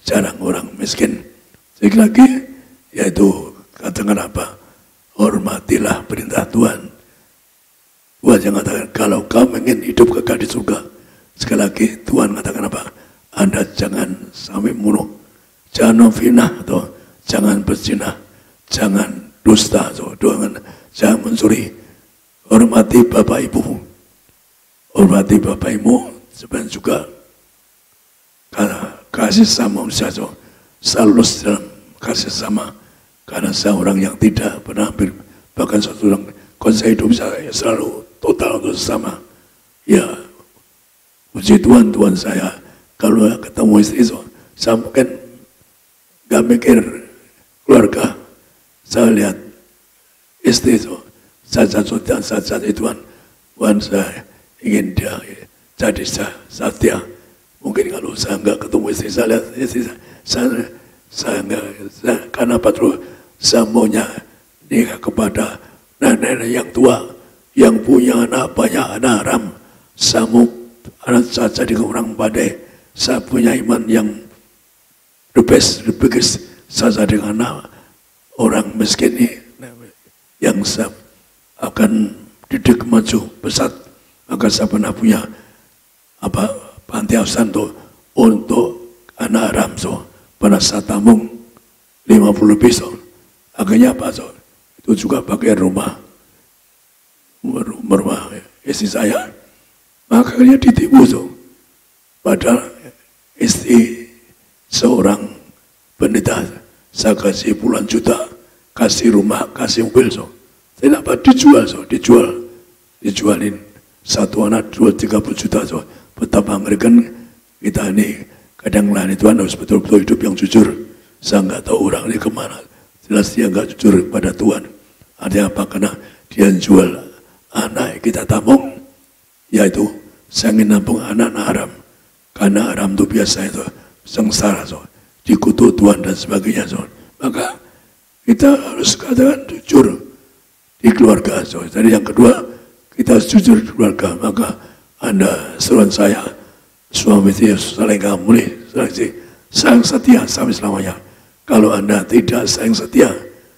jarang orang miskin. Sekali lagi, yaitu katakan apa? Hormatilah perintah Tuhan. Tuhan yang katakan kalau kamu ingin hidup kekal di surga, sekali lagi Tuhan katakan apa? Anda jangan sampai membunuh, jangan fitnah atau jangan berzina, jangan dusta, jangan mencuri. Hormati bapak ibu, hormati bapak ibu. Sebenarnya juga karena kasih sama manusia, selalu dalam kasih sama. Karena saya orang yang tidak pernah bahkan suatu orang konsep hidup saya selalu total untuk sama. Ya, puji Tuhan, Tuhan saya kalau ketemu istri saya mungkin gak mikir keluarga. Saya lihat istri saya Tuhan, saya ingin dia jadi setia. Mungkin kalau saya nggak ketemu istri saya, lihat istri saya nggak, karena apa terus saya maunya nikah kepada nenek yang tua yang punya anak banyak anak haram. Saya mau anak saya jadi orang pandai. Saya punya iman yang the biggest. Saya jadi anak orang miskin ini yang saya akan didik maju besar. Maka saya pernah punya panti asuhan untuk anak haram. Pada saat tabung 50 lebih. Akhirnya apa? Itu juga pakai rumah istri saya. Makanya ditipu tuh. Padahal istri seorang pendeta, saya kasih puluhan juta, kasih rumah, kasih mobil. So. Kenapa dijual? So. Dijualin satu anak 30 juta. So. Betapa mengerikan kita ini kadang melayani Tuhan harus betul-betul hidup yang jujur. Saya nggak tahu orang ini kemana. Jelas dia nggak jujur pada Tuhan. Artinya apa? Karena dia jual anak kita tabung, yaitu saya ingin nampung anak haram. Karena haram itu biasa itu sengsara, so. Dikutuk Tuhan dan sebagainya. So. Maka kita harus katakan jujur di keluarga. So. Jadi yang kedua, kita harus jujur di keluarga. Maka Anda, seruan saya, suami istri saling ampuni, saling setia sampai selamanya. Kalau Anda tidak saling setia,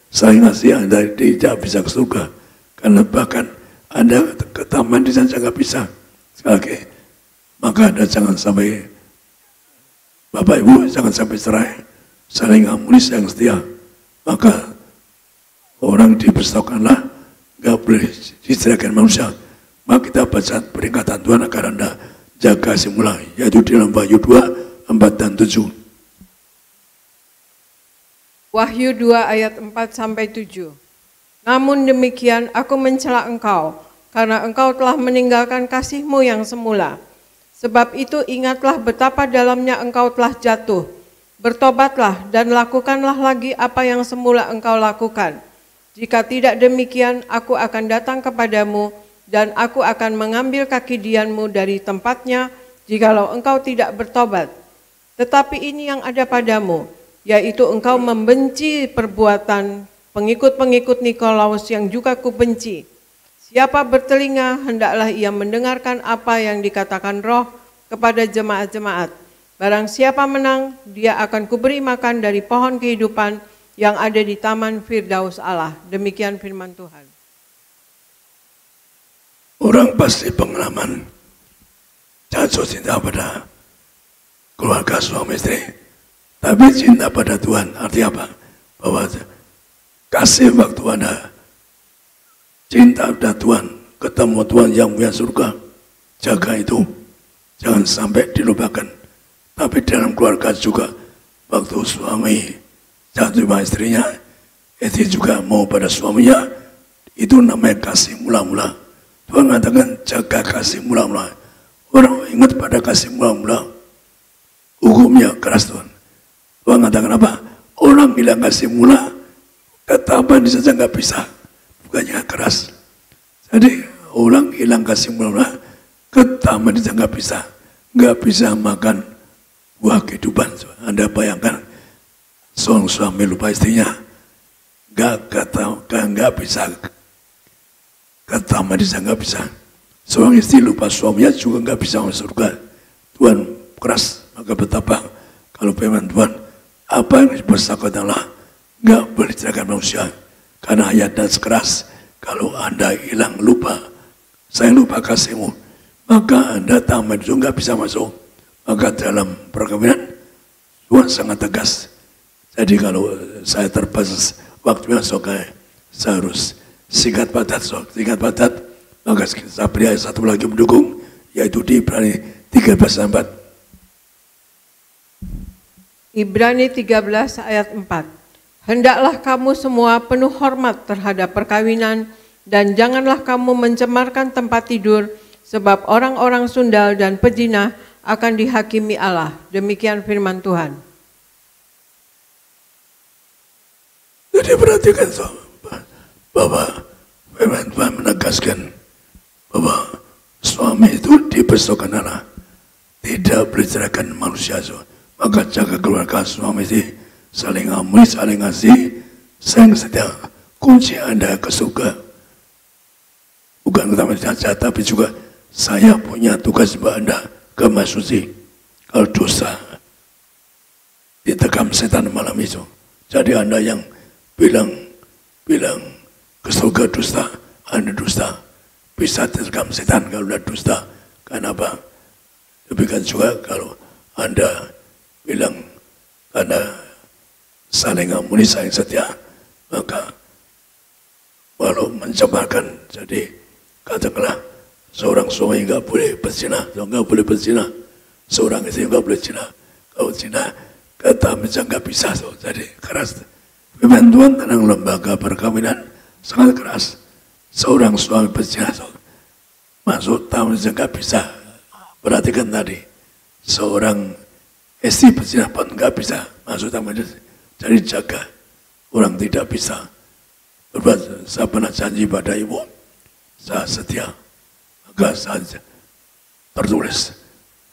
saling kasih, Anda tidak bisa ke surga. Karena bahkan Anda ke taman di sana nggak bisa. Sekali lagi, maka Anda jangan sampai, Bapak Ibu jangan sampai cerai, saling ampuni, saling setia. Maka orang diberitahukanlah, nggak boleh diceraikan manusia. Maka kita baca peringatan Tuhan agar Anda jaga simula, yaitu di dalam Wahyu 2, 4 dan 7. Wahyu 2 ayat 4-7. Namun demikian aku mencela engkau, karena engkau telah meninggalkan kasihmu yang semula. Sebab itu ingatlah betapa dalamnya engkau telah jatuh. Bertobatlah dan lakukanlah lagi apa yang semula engkau lakukan. Jika tidak demikian, aku akan datang kepadamu, dan aku akan mengambil kaki dianmu dari tempatnya, jikalau engkau tidak bertobat. Tetapi ini yang ada padamu, yaitu engkau membenci perbuatan pengikut-pengikut Nikolaus yang juga kubenci. Siapa bertelinga, hendaklah ia mendengarkan apa yang dikatakan Roh kepada jemaat-jemaat. Barang siapa menang, dia akan kuberi makan dari pohon kehidupan yang ada di taman Firdaus Allah. Demikian firman Tuhan. Orang pasti pengalaman jatuh cinta pada keluarga suami istri. Tapi cinta pada Tuhan artinya apa? Bahwa kasih waktu Anda, cinta pada Tuhan, ketemu Tuhan yang punya surga, jaga itu, jangan sampai dilupakan. Tapi dalam keluarga juga, waktu suami jatuh pada istrinya, istri juga mau pada suaminya, itu namanya kasih mula-mula. Tuhan mengatakan jaga kasih mula-mula. Orang ingat pada kasih mula-mula, hukumnya keras Tuhan. Tuhan mengatakan apa? Orang bilang kasih mula, ketapan saja nggak bisa, bukannya keras. Jadi orang hilang kasih mula, ketapan saja nggak bisa makan buah kehidupan. Anda bayangkan seorang suami lupa istrinya, nggak bisa ketapan saja nggak bisa. Seorang istri lupa suaminya juga nggak bisa masuk surga. Tuhan keras, maka betapa kalau firman Tuhan, apa yang bersangkutan adalah nggak boleh diceraikan manusia. Karena ayatnya sekeras, kalau Anda hilang lupa, saya lupa kasihmu, maka Anda taman itu nggak bisa masuk. Maka dalam perkawinan, Tuhan sangat tegas. Jadi kalau saya terbatas waktunya, saya harus singkat padat. Maka saya beri ayat satu lagi mendukung, yaitu di Ibrani 13:4. Ibrani 13 ayat 4. Hendaklah kamu semua penuh hormat terhadap perkawinan, dan janganlah kamu mencemarkan tempat tidur, sebab orang-orang sundal dan pezina akan dihakimi Allah. Demikian firman Tuhan. Jadi perhatikan bahwa firman Tuhan menegaskan bahwa suami itu dipersokan Allah, tidak berceraikan manusia. Maka jaga keluarga suami istri, saling ampuni, saling kasih, saling setia. Kunci Anda ke surga. Bukan utama saja, tapi juga saya punya tugas buat Anda ke Masuci. Kalau dosa, ditekam setan malam itu. Jadi Anda yang bilang ke surga dusta, Anda dusta. Bisa ditekam setan kalau Anda dusta. Kenapa? Demikian juga kalau Anda bilang karena saling ampuni, saling setia, maka walau mencemarkan, jadi katakanlah Seorang suami nggak boleh berzina, nggak boleh berzina. Seorang istri nggak boleh zina. Kalau zina, kata macam nggak bisa. Jadi keras. Firman Tuhan tentang lembaga perkawinan sangat keras. Seorang suami berzina, masuk tamu saja nggak bisa. Perhatikan tadi, seorang istri berzina pun nggak bisa masuk tamu. Jadi jaga, orang tidak bisa. Berbuat, saya pernah janji pada ibu, saya setia, maka saya tertulis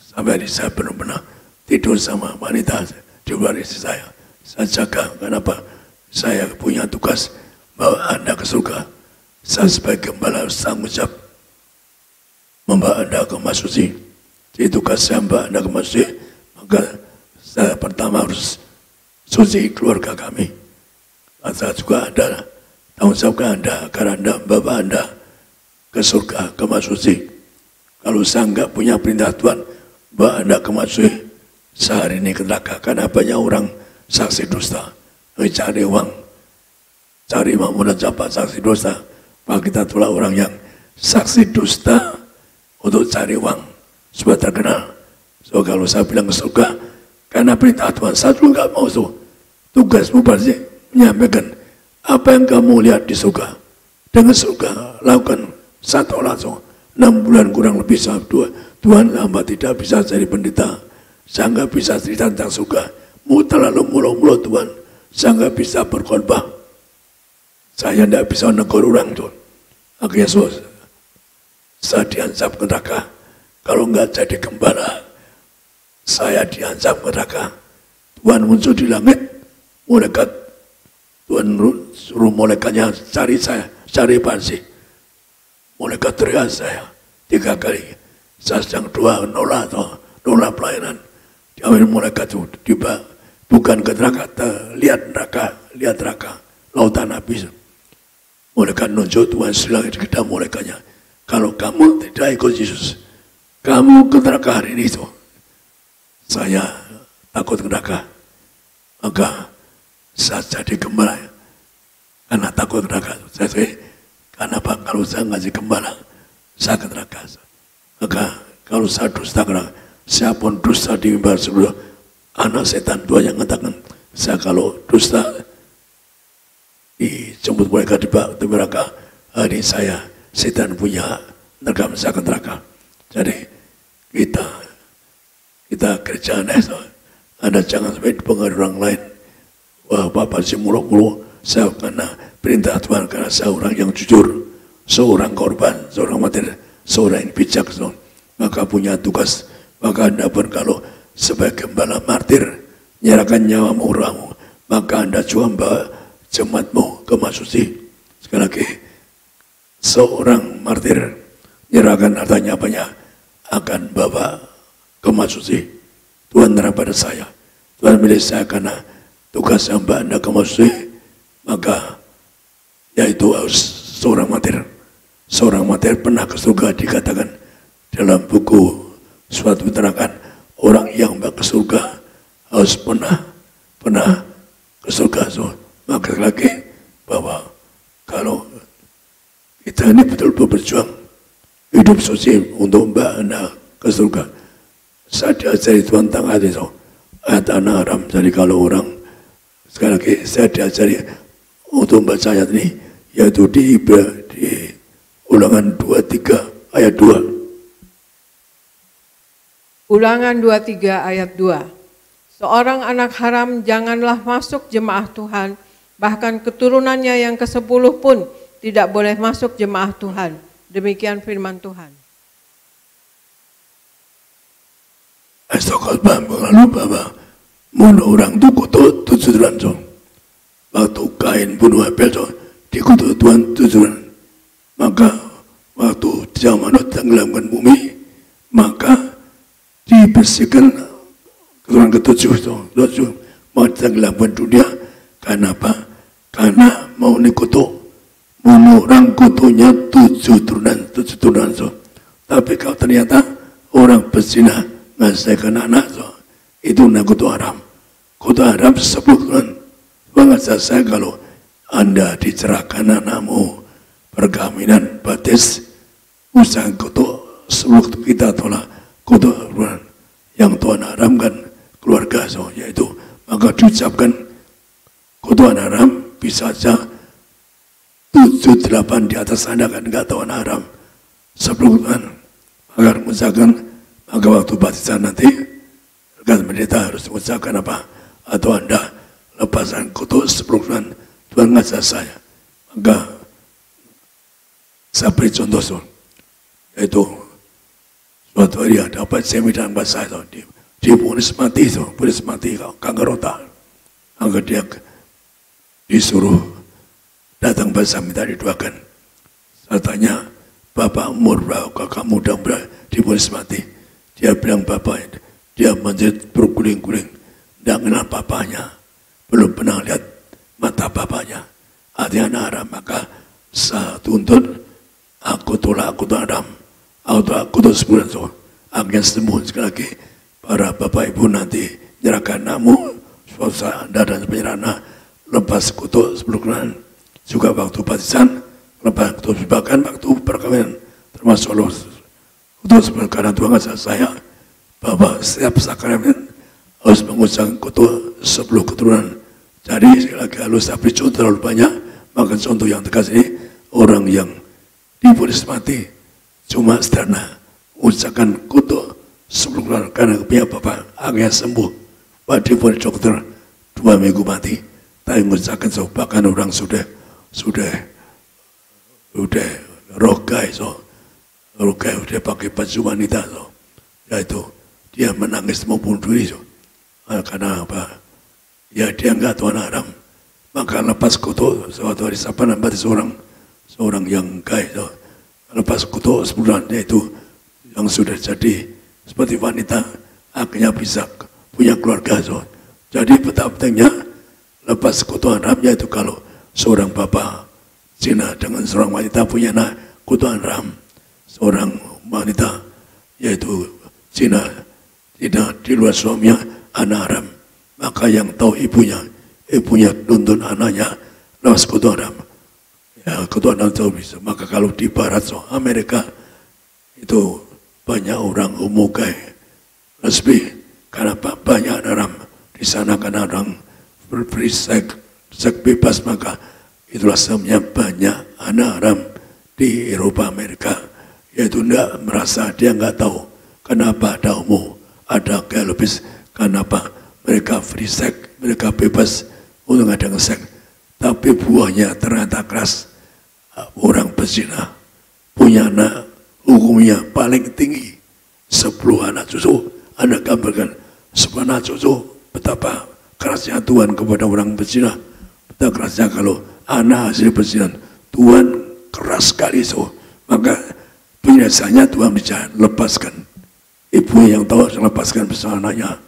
sampai hari saya benar-benar tidur sama wanita di luar istri saya. Saya jaga, kenapa? Saya punya tugas bawa Anda ke surga. Saya sebagai gembala harus tanggung jawab membawa Anda ke masjid suci. Jadi tugas saya membawa Anda ke masjid, maka saya pertama harus suci keluarga kami. Dan saya juga ada tanggung jawab ke Anda agar Anda membawa Anda ke surga, ke masjid suci. Kalau saya enggak punya perintah Tuhan bawa Anda ke masjid, sehari ini ke neraka. Karena banyak orang saksi dusta, cari uang, cari mampu dan dapat saksi dosa. Maka kita tolak orang yang saksi dusta untuk cari uang supaya terkenal. So kalau saya bilang ke surga, karena perintah Tuhan, saya juga nggak mau. So tugasmu pasti menyampaikan apa yang kamu lihat di surga. Dengan surga lakukan satu langsung 6 bulan kurang lebih sama Tuhan, hamba tidak bisa jadi pendeta. Saya nggak bisa cerita tentang surga. Mu terlalu mulu-mulu Tuhan. Saya nggak bisa berkhotbah. Saya nggak bisa negur orang Tuhan. Akhirnya saya diancam ke neraka. Kalau nggak jadi gembala, saya diancam ke neraka. Tuhan muncul di langit, malaikat Tuhan suruh malaikatnya cari saya, cari Pansi. Malaikat teriak saya 3 kali. Saya sedang nolak pelayanan. Diambil malaikat itu tiba, bukan ke neraka, lihat neraka, lautan api. Malaikat nunjuk Tuhan silang di kedai malaikatnya. Kalau kamu tidak ikut Yesus, kamu ke neraka hari ini itu. Saya takut ke neraka, maka saya jadi gembala. Karena takut ke neraka, karena apa? Kalau saya ngaji gembala, saya ke neraka. Maka kalau saya dusta ke neraka, saya pun dusta di mimbar sebelum anak setan Tuhan yang mengatakan, saya kalau dusta dijemput mereka di neraka, hari saya setan punya neraka, saya ke neraka. Jadi kita kerjaan Anda jangan sampai dipengaruhi orang lain. Wah, Bapak si muluk-muluk, saya karena perintah Tuhan, karena saya orang yang jujur, seorang korban, seorang mati, seorang yang bijak, maka punya tugas. Maka Anda pun kalau sebagai gembala martir, nyerahkan nyawamu oramu, maka Anda juga membawa jemaatmu ke masjid suci. Sekali lagi, seorang martir nyerahkan hartanya banyak, akan bawa ke masjid suci. Tuhan terang pada saya, Tuhan milih saya karena tugas yang membawa Anda ke masjid suci, maka yaitu harus seorang martir. Seorang martir pernah ke surga, dikatakan dalam buku suatu keterangan, orang yang ke surga harus pernah ke surga. So, maka lagi bahwa kalau kita ini betul-betul berjuang hidup suci untuk membawa Anda ke surga, saya diajari Tuhan tentang ayat itu, ayat anak haram. Jadi kalau orang, sekali lagi saya diajari untuk membaca ayat ini, yaitu di Ulangan 23 ayat 2. Ulangan 23 ayat 2. Seorang anak haram janganlah masuk jemaah Tuhan, bahkan keturunannya yang ke-10 pun tidak boleh masuk jemaah Tuhan. Demikian firman Tuhan. Esok lalu bahwa mulut orang itu kutuk 7 bulan. Waktu Kain bunuh Abel dikutuk Tuhan 7 bulan. Maka waktu zaman tenggelamkan bumi, maka dibersihkan keturunan ke-7 mau tenggelamkan dunia. Karena apa? Karena mau dikutuk, bunuh orang kutunya 7 turunan. Tapi kalau ternyata orang berzina ngasihkan anak, itu kutuk haram. Kutuk haram 10 turunan. Bangsa saya kalau Anda dicerahkan anakmu perkawinan baptis, usaha kutuk seluruh kita tolak kutuk yang Tuhan haramkan keluarga, yaitu maka diucapkan kutukan haram bisa saja 7-8 di atas Anda kan nggak Tuhan haram sebelum Tuhan, agar mengucapkan maka waktu baptisan nanti kan pendeta harus mengucapkan apa, atau Anda lepaskan kutuk sebelum Tuhan ngajar saya. Maka saya beri contoh, yaitu suatu hari ada apa seminar buat saya, dia ponis mati, kanker otak. Maka dia disuruh datang bersama minta didoakan. Saya tanya, Bapak umur berapa, kakak muda berapa, diponis mati. Dia bilang bapak, dia menjadi berguling-guling, tidak kenal bapaknya, belum pernah lihat mata bapaknya. Artinya anak haram, maka saya tuntut, aku tolak aku haram, aku tuh sebulan akhirnya sembuh. Sekali lagi, para bapak ibu nanti nyerahkan namu, suasa Anda dan penyerana, lepas kutuk sebelum juga waktu baptisan, lepas kutuk bahkan waktu perkawinan, termasuk kutuk sebelum karena Tuhan ngajar saya bahwa setiap sakramen harus mengucapkan kutuk sebelum keturunan. Jadi sekali lagi halus tapi contoh terlalu banyak, maka contoh yang tegas ini orang yang divonis mati cuma sederhana ucapkan kutuk sebelum keluar karena pihak bapak akhirnya sembuh. Pak divonis dokter 2 minggu mati, tapi mengucapkan bahkan orang sudah rogai, udah pakai baju wanita, yaitu dia menangis mau bunuh diri, karena apa? Ya dia nggak Tuhan haram, maka lepas kutuk suatu hari siapa nampak seorang yang gay, lepas kutuk sebulan, yaitu yang sudah jadi seperti wanita akhirnya bisa punya keluarga. Jadi betapa pentingnya lepas kutuk haram, yaitu kalau seorang bapak zina dengan seorang wanita punya anak kutuk haram, seorang wanita yaitu zina tidak di luar suaminya anak haram, maka yang tahu ibunya tuntun anaknya lepas kutuk haram. Ya kutuk haram tahu bisa. Maka kalau di barat Amerika itu banyak orang homo gay, lesbi, karena banyak haram di sana, karena orang berberi seks bebas, maka itulah sebabnya banyak anak haram di Eropa, Amerika, yaitu tidak merasa, dia nggak tahu kenapa ada homo, ada gay lebih, kenapa mereka free sex, mereka bebas untuk ada seks, tapi buahnya ternyata keras. Orang berzina punya anak hukumnya paling tinggi 10 anak cucu. Anda gambarkan 10 anak cucu betapa kerasnya Tuhan kepada orang berzina, betapa kerasnya kalau anak hasil berzina. Tuhan keras sekali, maka biasanya Tuhan bisa lepaskan ibu yang tahu harus lepaskan bersama anaknya,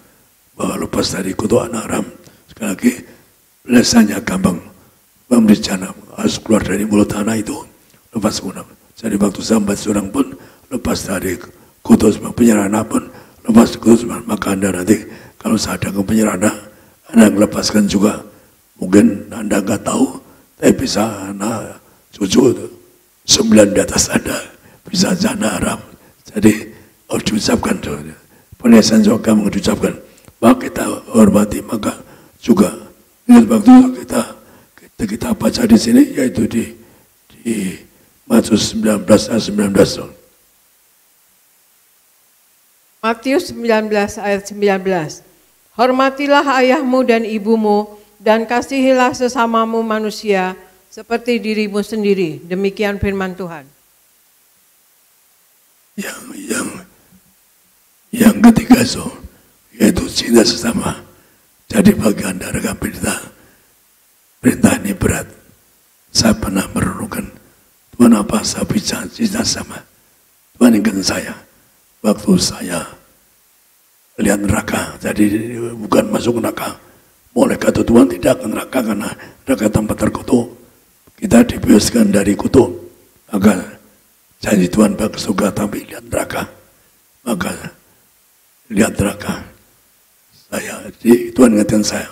bahwa lepas dari kutuk anak haram. Sekali lagi biasanya gampang pembicaraan harus keluar dari mulut anak itu, lepas kutuk. Jadi waktu sambat seorang pun lepas dari kutuk penyerahan pun lepas kutuk, maka Anda nanti kalau sadar ke penyerahan Anda melepaskan juga, mungkin Anda nggak tahu, tapi bisa anak cucu 9 di atas Anda bisa jana haram. Jadi harus diucapkan, penyesalan juga mengucapkan, maka kita hormati, maka juga waktu kita baca di sini, yaitu di Matius 19 ayat 19. Matius 19 ayat 19. Hormatilah ayahmu dan ibumu, dan kasihilah sesamamu manusia seperti dirimu sendiri. Demikian firman Tuhan. Yang ketiga, yaitu cinta sesama. Jadi bagi Anda rekan perintah ini berat. Saya pernah merenungkan, Tuhan apa saya bicara cinta sama. Tuhan ingat saya waktu saya lihat neraka, jadi bukan masuk neraka. Mulai kata Tuhan tidak ke neraka karena neraka tempat terkutuk. Kita dibebaskan dari kutuk. Maka janji Tuhan bagi surga, tapi lihat neraka. Maka lihat neraka. Tuhan ingatkan saya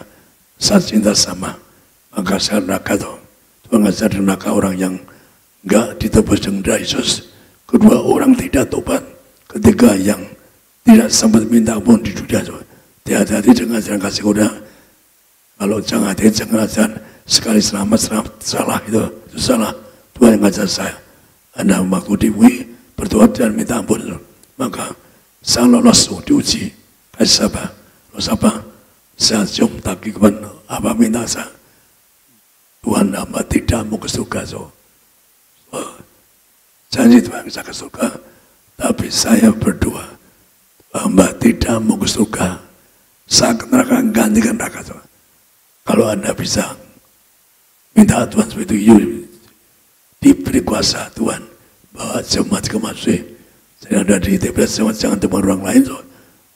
cinta sama. Maka saya neraka tuh. Tuhan ngajar neraka orang yang enggak ditebus dengan darah Yesus. kedua orang tidak tobat, ketiga yang tidak sempat minta ampun di dunia. Hati-hati dengan jalan kasih kuda. Kalau jangan hati, jangan ajan. Sekali selamat salah itu salah. Tuhan yang ngajar saya. Anda waktu diuji berdoa dan minta ampun, maka saya lolos diuji. Kasih sabar. Lolos apa? Saya cium kaki kepada apa minta saya. Tuhan hamba tidak mau ke surga. Janji Tuhan saya ke surga. Tapi saya berdoa. Hamba tidak mau ke surga. Saya ke neraka, gantikan neraka. Kalau Anda bisa minta Tuhan seperti itu, diberi kuasa Tuhan. Bawa jemaat ke masjid. Jadi Anda di TPS jangan teman orang lain.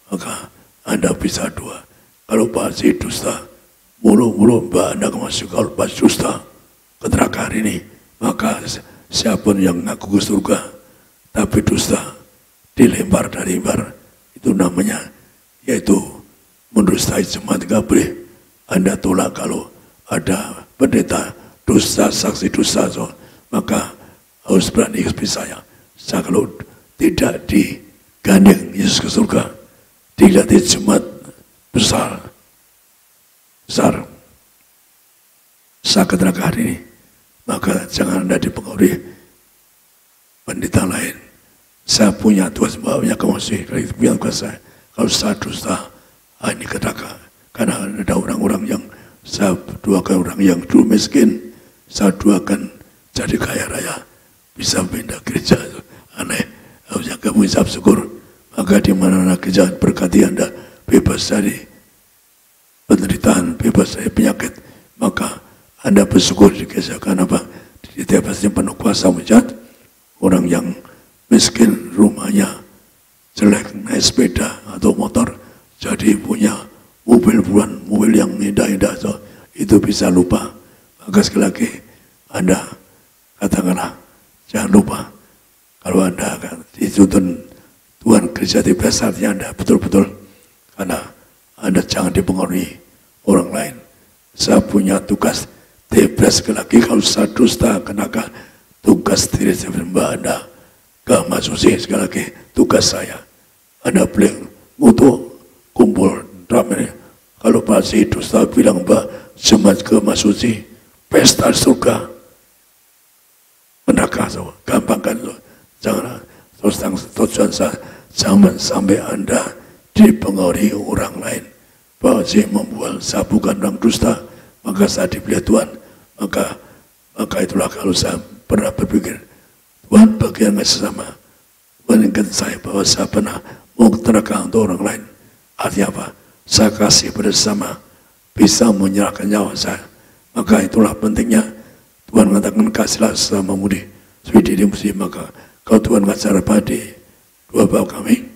Maka Anda bisa doa. Kalau pasti dusta, mulu-mulu Anda ke masjid. Kalau pasti dusta, ke neraka hari ini. Maka siapapun yang ngaku ke surga, tapi dusta, dilempar dari mimbar. Itu namanya, yaitu mendustai jemaat. Gak boleh Anda tolak kalau ada pendeta dusta, saksi dusta. Maka harus berani seperti saya. Saya kalau tidak digandeng Yesus ke surga, tidak di jemaat besar, saya ke neraka hari ini. Maka jangan Anda dipengaruhi pendeta lain. Saya punya tugas punya kemasi, punya tugas saya. Kalau saya dusta, ini ke neraka. Karena ada orang-orang yang saya doakan, orang yang dulu miskin, saya doakan jadi kaya raya, bisa pindah gereja. Aneh, harusnya kamu ucap syukur. Maka di mana gereja berkati Anda, bebas dari penderitaan, bebas dari penyakit, maka Anda bersyukur di gereja. Karena apa? Di TPS penuh kuasa mujizat. Orang yang miskin rumahnya jelek, naik sepeda atau motor, jadi punya mobil yang indah-indah, itu bisa lupa. Maka sekali lagi Anda katakanlah, jangan lupa kalau Anda akan dituntun Tuhan kerja di besarnya Anda betul-betul, karena Anda jangan dipengaruhi orang lain. Saya punya tugas TPS sekali lagi, kalau saya dusta kenakan tugas diri saya Anda ke Masusi. Sekali lagi tugas saya, Anda boleh untuk kumpul ramai. Kalau pasti dusta bilang Mbak jemaat ke Masusi, pesta surga, neraka, gampang kan? Jangan tujuan saya, jangan sampai Anda dipengaruhi orang lain. Bahwa saya membuat saya bukan orang dusta, maka saya dipilih Tuhan. Maka itulah kalau saya pernah berpikir, Tuhan bagian sesama, Tuhan ingat saya bahwa saya pernah mau neraka untuk orang lain. Artinya apa? Saya kasih pada sesama, bisa menyerahkan nyawa saya. Maka itulah pentingnya Tuhan mengatakan kasihlah sesamamu di dirimu sendiri. Maka kalau Tuhan ngajar pada dua bapak kami,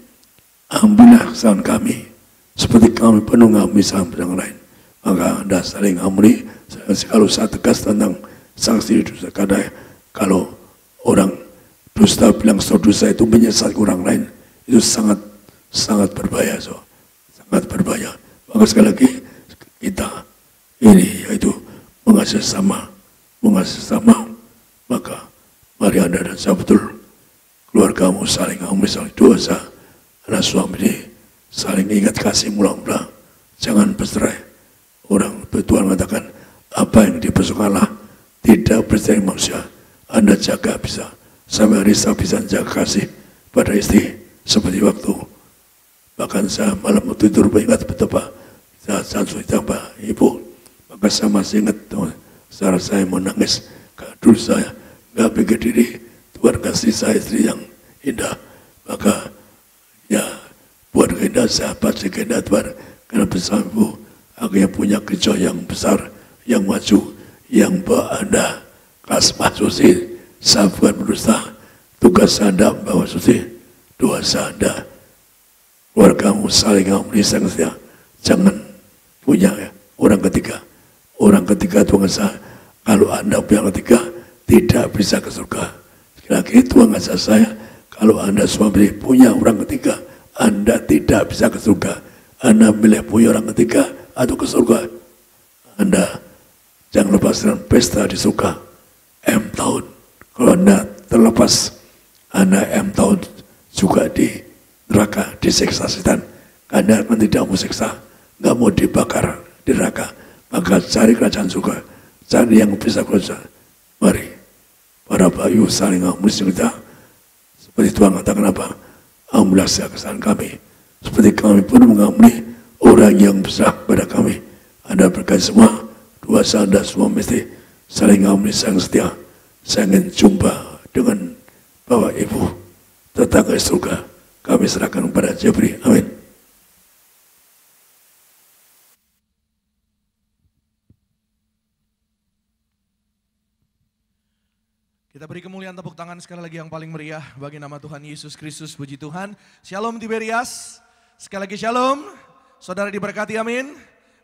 ampunilah kesalahan kami seperti kami penuh mengampuni kesalahan yang lain. Maka Anda saling ampuni. Kalau saya tegas tentang sanksi dosa, karena kalau orang dusta bilang dosa itu menyesatkan orang lain, itu sangat berbahaya. Sangat berbahaya. Maka sekali lagi kita ini yaitu mengasihi sama. Maka mari Anda dan saya betul keluargamu saling ampuni, saling dosa. Anak suami ini saling ingat kasih mula-mula, jangan bercerai. Orang Tuhan mengatakan apa yang dipersuka Allah tidak bercerai manusia. Anda jaga bisa sampai hari saya bisa jaga kasih pada istri seperti waktu. Bahkan saya malam tidur ingat betapa saya sudah ibu. Maka saya masih ingat saat saya menangis. Dulu saya nggak pikir diri Tuhan kasih saya istri yang indah. Maka ya buat keindahan saya pasti keindahan Tuhan. Karena bersama ibu aku yang punya kerja yang besar, yang maju, yang bawa Anda kelas Masusi. Saya bukan berdusta. Tugas Anda bawa Masusi, dosa Anda keluargamu saling ampuni. Jangan punya orang ketiga. Orang ketiga Tuhan saya, kalau Anda punya ketiga tidak bisa ke surga. Sekali lagi Tuhan ngajar saya, kalau Anda suami punya orang ketiga, Anda tidak bisa ke surga. Anda milih punya orang ketiga atau ke surga. Anda jangan lepaskan pesta di surga. M tahun. Kalau Anda terlepas, anak M tahun juga di neraka, disiksa setan. Karena tidak mau siksa, nggak mau dibakar di neraka. Maka cari kerajaan surga, cari yang bisa kerja. Mari, para bayu saling amunisi kita. Seperti Tuhan katakan apa? Ampunilah segala kesalahan kami. Seperti kami pun mengampuni orang yang bersalah pada kami. Anda berkata semua, dosa Anda semua mesti saling ampuni, saling setia. Saya ingin jumpa dengan Bapak Ibu tetangga surga. Kami serahkan kepada Jabri. Amin. Kita beri kemuliaan tepuk tangan sekali lagi yang paling meriah bagi nama Tuhan Yesus Kristus. Puji Tuhan. Shalom Tiberias. Sekali lagi shalom. Saudara diberkati, amin.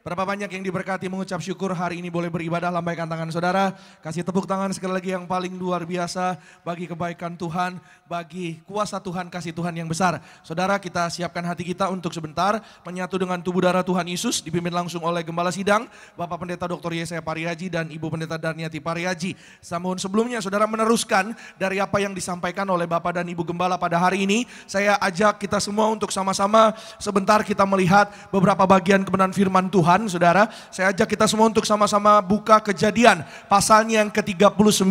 Berapa banyak yang diberkati mengucap syukur hari ini boleh beribadah, lambaikan tangan saudara. Kasih tepuk tangan sekali lagi yang paling luar biasa bagi kebaikan Tuhan, bagi kuasa Tuhan, kasih Tuhan yang besar. Saudara, kita siapkan hati kita untuk sebentar menyatu dengan tubuh darah Tuhan Yesus, dipimpin langsung oleh Gembala Sidang, Bapak Pendeta Dr. Yesaya Parihaji dan Ibu Pendeta Darniati Parihaji. Namun sebelumnya saudara meneruskan dari apa yang disampaikan oleh Bapak dan Ibu Gembala pada hari ini, saya ajak kita semua untuk sama-sama sebentar kita melihat beberapa bagian kebenaran firman Tuhan. Saudara, saya ajak kita semua untuk sama-sama buka Kejadian pasalnya yang ke-39,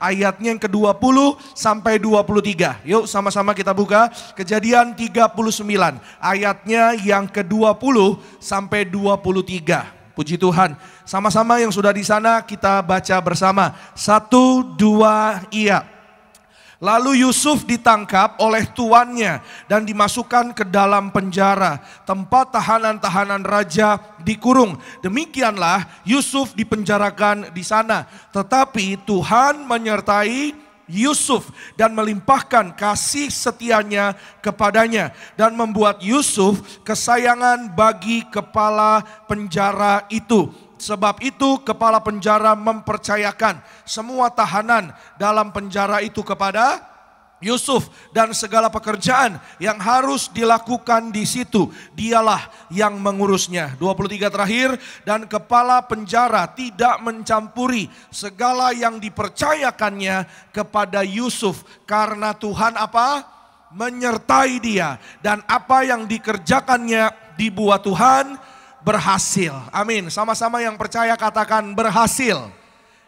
ayatnya yang ke-20 sampai 23. Yuk sama-sama kita buka Kejadian 39, ayatnya yang ke-20 sampai 23. Puji Tuhan. Sama-sama yang sudah di sana kita baca bersama. 1, 2, iya. Lalu Yusuf ditangkap oleh tuannya dan dimasukkan ke dalam penjara, tempat tahanan-tahanan raja dikurung. Demikianlah Yusuf dipenjarakan di sana. Tetapi Tuhan menyertai Yusuf dan melimpahkan kasih setianya kepadanya dan membuat Yusuf kesayangan bagi kepala penjara itu. Sebab itu kepala penjara mempercayakan semua tahanan dalam penjara itu kepada Yusuf dan segala pekerjaan yang harus dilakukan di situ. Dialah yang mengurusnya. 23 terakhir, dan kepala penjara tidak mencampuri segala yang dipercayakannya kepada Yusuf karena Tuhan apa? Menyertai dia, dan apa yang dikerjakannya dibuat Tuhan berhasil. Amin. Sama-sama yang percaya katakan berhasil.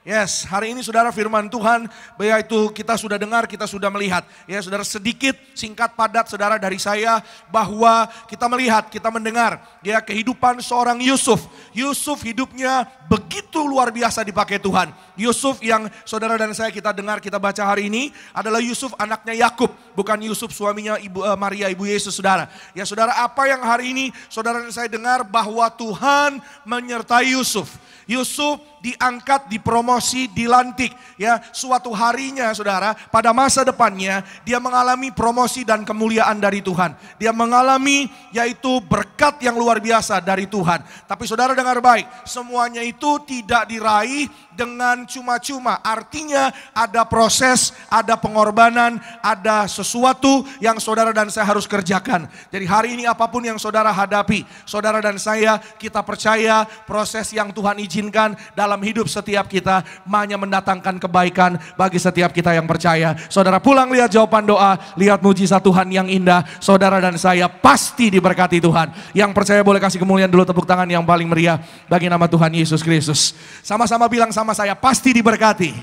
Yes, hari ini saudara firman Tuhan, yaitu kita sudah dengar, kita sudah melihat. Ya saudara, sedikit singkat padat saudara dari saya, bahwa kita melihat, kita mendengar ya kehidupan seorang Yusuf. Yusuf hidupnya begitu luar biasa dipakai Tuhan. Yusuf yang saudara dan saya kita dengar, kita baca hari ini adalah Yusuf anaknya Yakub, bukan Yusuf suaminya Maria ibu Yesus saudara. Ya saudara, apa yang hari ini saudara dan saya dengar bahwa Tuhan menyertai Yusuf. Yusuf diangkat, dipromosi, dilantik. Ya, suatu harinya saudara, pada masa depannya dia mengalami promosi dan kemuliaan dari Tuhan. Dia mengalami yaitu berkat yang luar biasa dari Tuhan. Tapi saudara dengar baik, semuanya itu tidak diraih dengan cuma-cuma. Artinya ada proses, ada pengorbanan, ada sesuatu yang saudara dan saya harus kerjakan. Jadi hari ini apapun yang saudara hadapi, saudara dan saya, kita percaya proses yang Tuhan izinkan dalam hidup setiap kita hanya mendatangkan kebaikan bagi setiap kita yang percaya. Saudara pulang lihat jawaban doa, lihat mujizat Tuhan yang indah. Saudara dan saya pasti diberkati Tuhan. Yang percaya boleh kasih kemuliaan dulu, tepuk tangan yang paling meriah bagi nama Tuhan Yesus Kristus. Sama-sama bilang sama saya, pasti diberkati.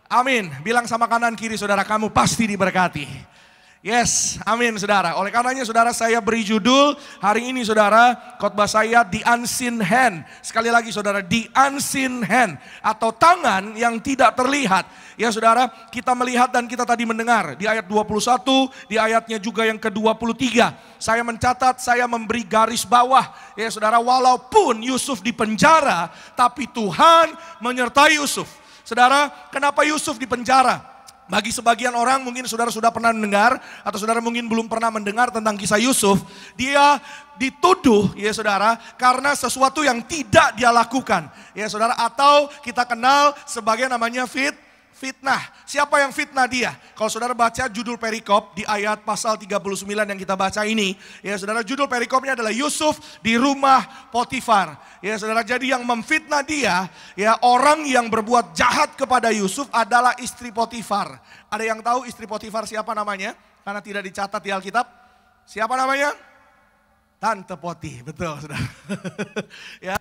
Amin. Bilang sama kanan kiri saudara, kamu pasti diberkati. Yes, amin saudara. Oleh karenanya saudara, saya beri judul hari ini saudara, khotbah saya The Unseen Hand. Sekali lagi saudara, The Unseen Hand, atau tangan yang tidak terlihat. Ya saudara, kita melihat dan kita tadi mendengar di ayat 21, di ayatnya juga yang ke-23. Saya mencatat, saya memberi garis bawah. Ya saudara, walaupun Yusuf di penjara, tapi Tuhan menyertai Yusuf. Saudara, kenapa Yusuf di penjara? Bagi sebagian orang mungkin saudara sudah pernah mendengar, atau saudara mungkin belum pernah mendengar tentang kisah Yusuf. Dia dituduh ya saudara karena sesuatu yang tidak dia lakukan. Ya saudara, atau kita kenal sebagai namanya Fitnah. Siapa yang fitnah dia? Kalau saudara baca judul perikop di ayat pasal 39 yang kita baca ini, ya saudara, judul perikopnya adalah Yusuf di rumah Potifar. Ya saudara, jadi yang memfitnah dia, ya orang yang berbuat jahat kepada Yusuf adalah istri Potifar. Ada yang tahu istri Potifar siapa namanya? Karena tidak dicatat di Alkitab. Siapa namanya? Tante Poti, betul saudara. Ya,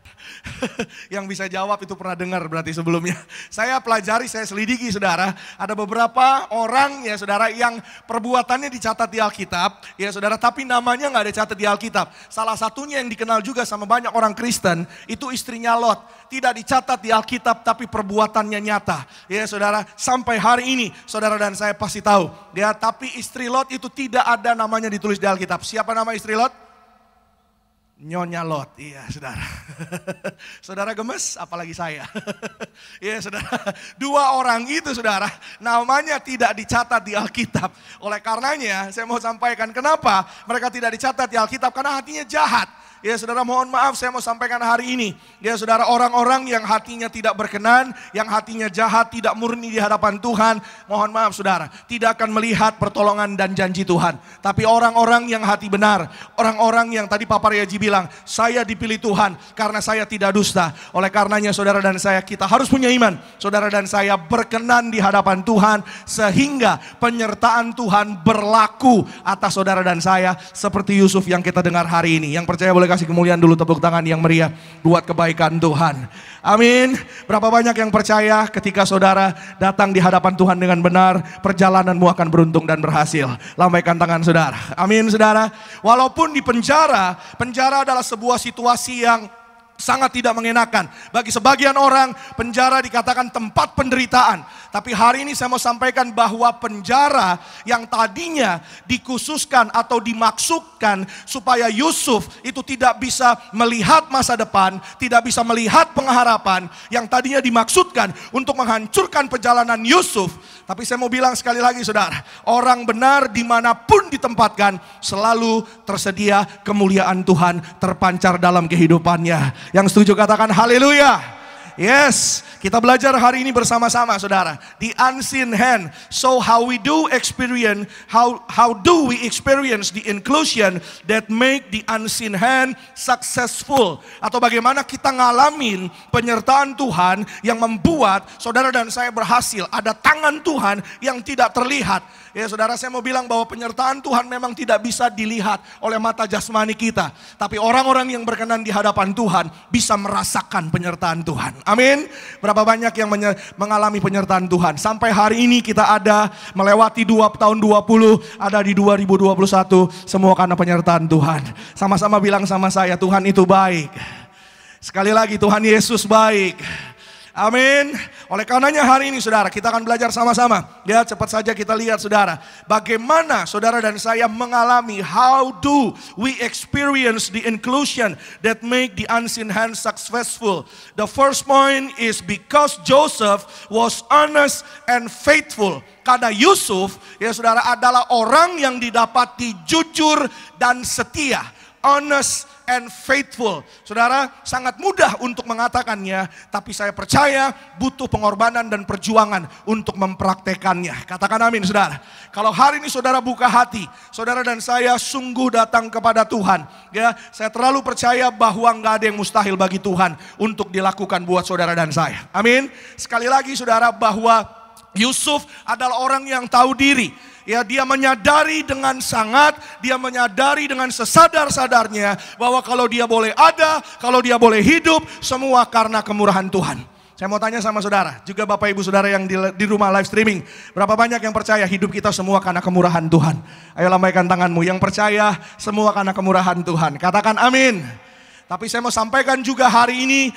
yang bisa jawab itu pernah dengar berarti sebelumnya. Saya pelajari, saya selidiki saudara. Ada beberapa orang ya saudara yang perbuatannya dicatat di Alkitab. Ya saudara, tapi namanya nggak dicatat di Alkitab. Salah satunya yang dikenal juga sama banyak orang Kristen, itu istrinya Lot. Tidak dicatat di Alkitab tapi perbuatannya nyata. Ya saudara, sampai hari ini saudara dan saya pasti tahu. Ya, tapi istri Lot itu tidak ada namanya ditulis di Alkitab. Siapa nama istri Lot? Nyonya Lot, iya saudara. Saudara gemes, apalagi saya. Iya saudara, dua orang itu saudara, namanya tidak dicatat di Alkitab. Oleh karenanya saya mau sampaikan kenapa mereka tidak dicatat di Alkitab, karena hatinya jahat. Ya saudara, mohon maaf saya mau sampaikan hari ini. Ya saudara, orang-orang yang hatinya tidak berkenan, yang hatinya jahat, tidak murni di hadapan Tuhan, mohon maaf saudara, tidak akan melihat pertolongan dan janji Tuhan. Tapi orang-orang yang hati benar, orang-orang yang tadi Papa Riaji bilang, saya dipilih Tuhan karena saya tidak dusta. Oleh karenanya saudara dan saya, kita harus punya iman. Saudara dan saya berkenan di hadapan Tuhan, sehingga penyertaan Tuhan berlaku atas saudara dan saya, seperti Yusuf yang kita dengar hari ini. Yang percaya boleh kasih kemuliaan dulu, tepuk tangan yang meriah buat kebaikan Tuhan. Amin. Berapa banyak yang percaya ketika saudara datang di hadapan Tuhan dengan benar, perjalananmu akan beruntung dan berhasil. Lambaikan tangan saudara. Amin saudara. Walaupun di penjara, penjara adalah sebuah situasi yang sangat tidak mengenakan. Bagi sebagian orang, penjara dikatakan tempat penderitaan. Tapi hari ini saya mau sampaikan bahwa penjara yang tadinya dikhususkan atau dimaksudkan supaya Yusuf itu tidak bisa melihat masa depan, tidak bisa melihat pengharapan, yang tadinya dimaksudkan untuk menghancurkan perjalanan Yusuf. Tapi saya mau bilang sekali lagi saudara, orang benar dimanapun ditempatkan selalu tersedia kemuliaan Tuhan terpancar dalam kehidupannya. Yang setuju katakan haleluya. Yes, kita belajar hari ini bersama-sama saudara. The unseen hand. So how do we experience the inclusion that make the unseen hand successful? Atau bagaimana kita ngalamin penyertaan Tuhan yang membuat saudara dan saya berhasil. Ada tangan Tuhan yang tidak terlihat. Ya saudara, saya mau bilang bahwa penyertaan Tuhan memang tidak bisa dilihat oleh mata jasmani kita. Tapi orang-orang yang berkenan di hadapan Tuhan bisa merasakan penyertaan Tuhan. Amin. Berapa banyak yang mengalami penyertaan Tuhan. Sampai hari ini kita ada melewati tahun 20, ada di 2021. Semua karena penyertaan Tuhan. Sama-sama bilang sama saya, Tuhan itu baik. Sekali lagi, Tuhan Yesus baik. Amin. Oleh karenanya hari ini saudara, kita akan belajar sama-sama. Ya, cepat saja kita lihat saudara, bagaimana saudara dan saya mengalami, how do we experience the inclusion that make the unseen hand successful. The first point is because Joseph was honest and faithful. Karena Yusuf ya saudara adalah orang yang didapati jujur dan setia. Honest and faithful. Saudara, sangat mudah untuk mengatakannya, tapi saya percaya butuh pengorbanan dan perjuangan untuk mempraktekannya. Katakan amin saudara. Kalau hari ini saudara buka hati, saudara dan saya sungguh datang kepada Tuhan, ya, saya terlalu percaya bahwa nggak ada yang mustahil bagi Tuhan untuk dilakukan buat saudara dan saya. Amin. Sekali lagi saudara, bahwa Yusuf adalah orang yang tahu diri. Ya, dia menyadari dengan sangat, dia menyadari dengan sesadar-sadarnya bahwa kalau dia boleh ada, kalau dia boleh hidup, semua karena kemurahan Tuhan. Saya mau tanya sama saudara, juga Bapak Ibu saudara yang di rumah live streaming, berapa banyak yang percaya hidup kita semua karena kemurahan Tuhan? Ayo lambaikan tanganmu yang percaya semua karena kemurahan Tuhan. Katakan amin. Tapi saya mau sampaikan juga hari ini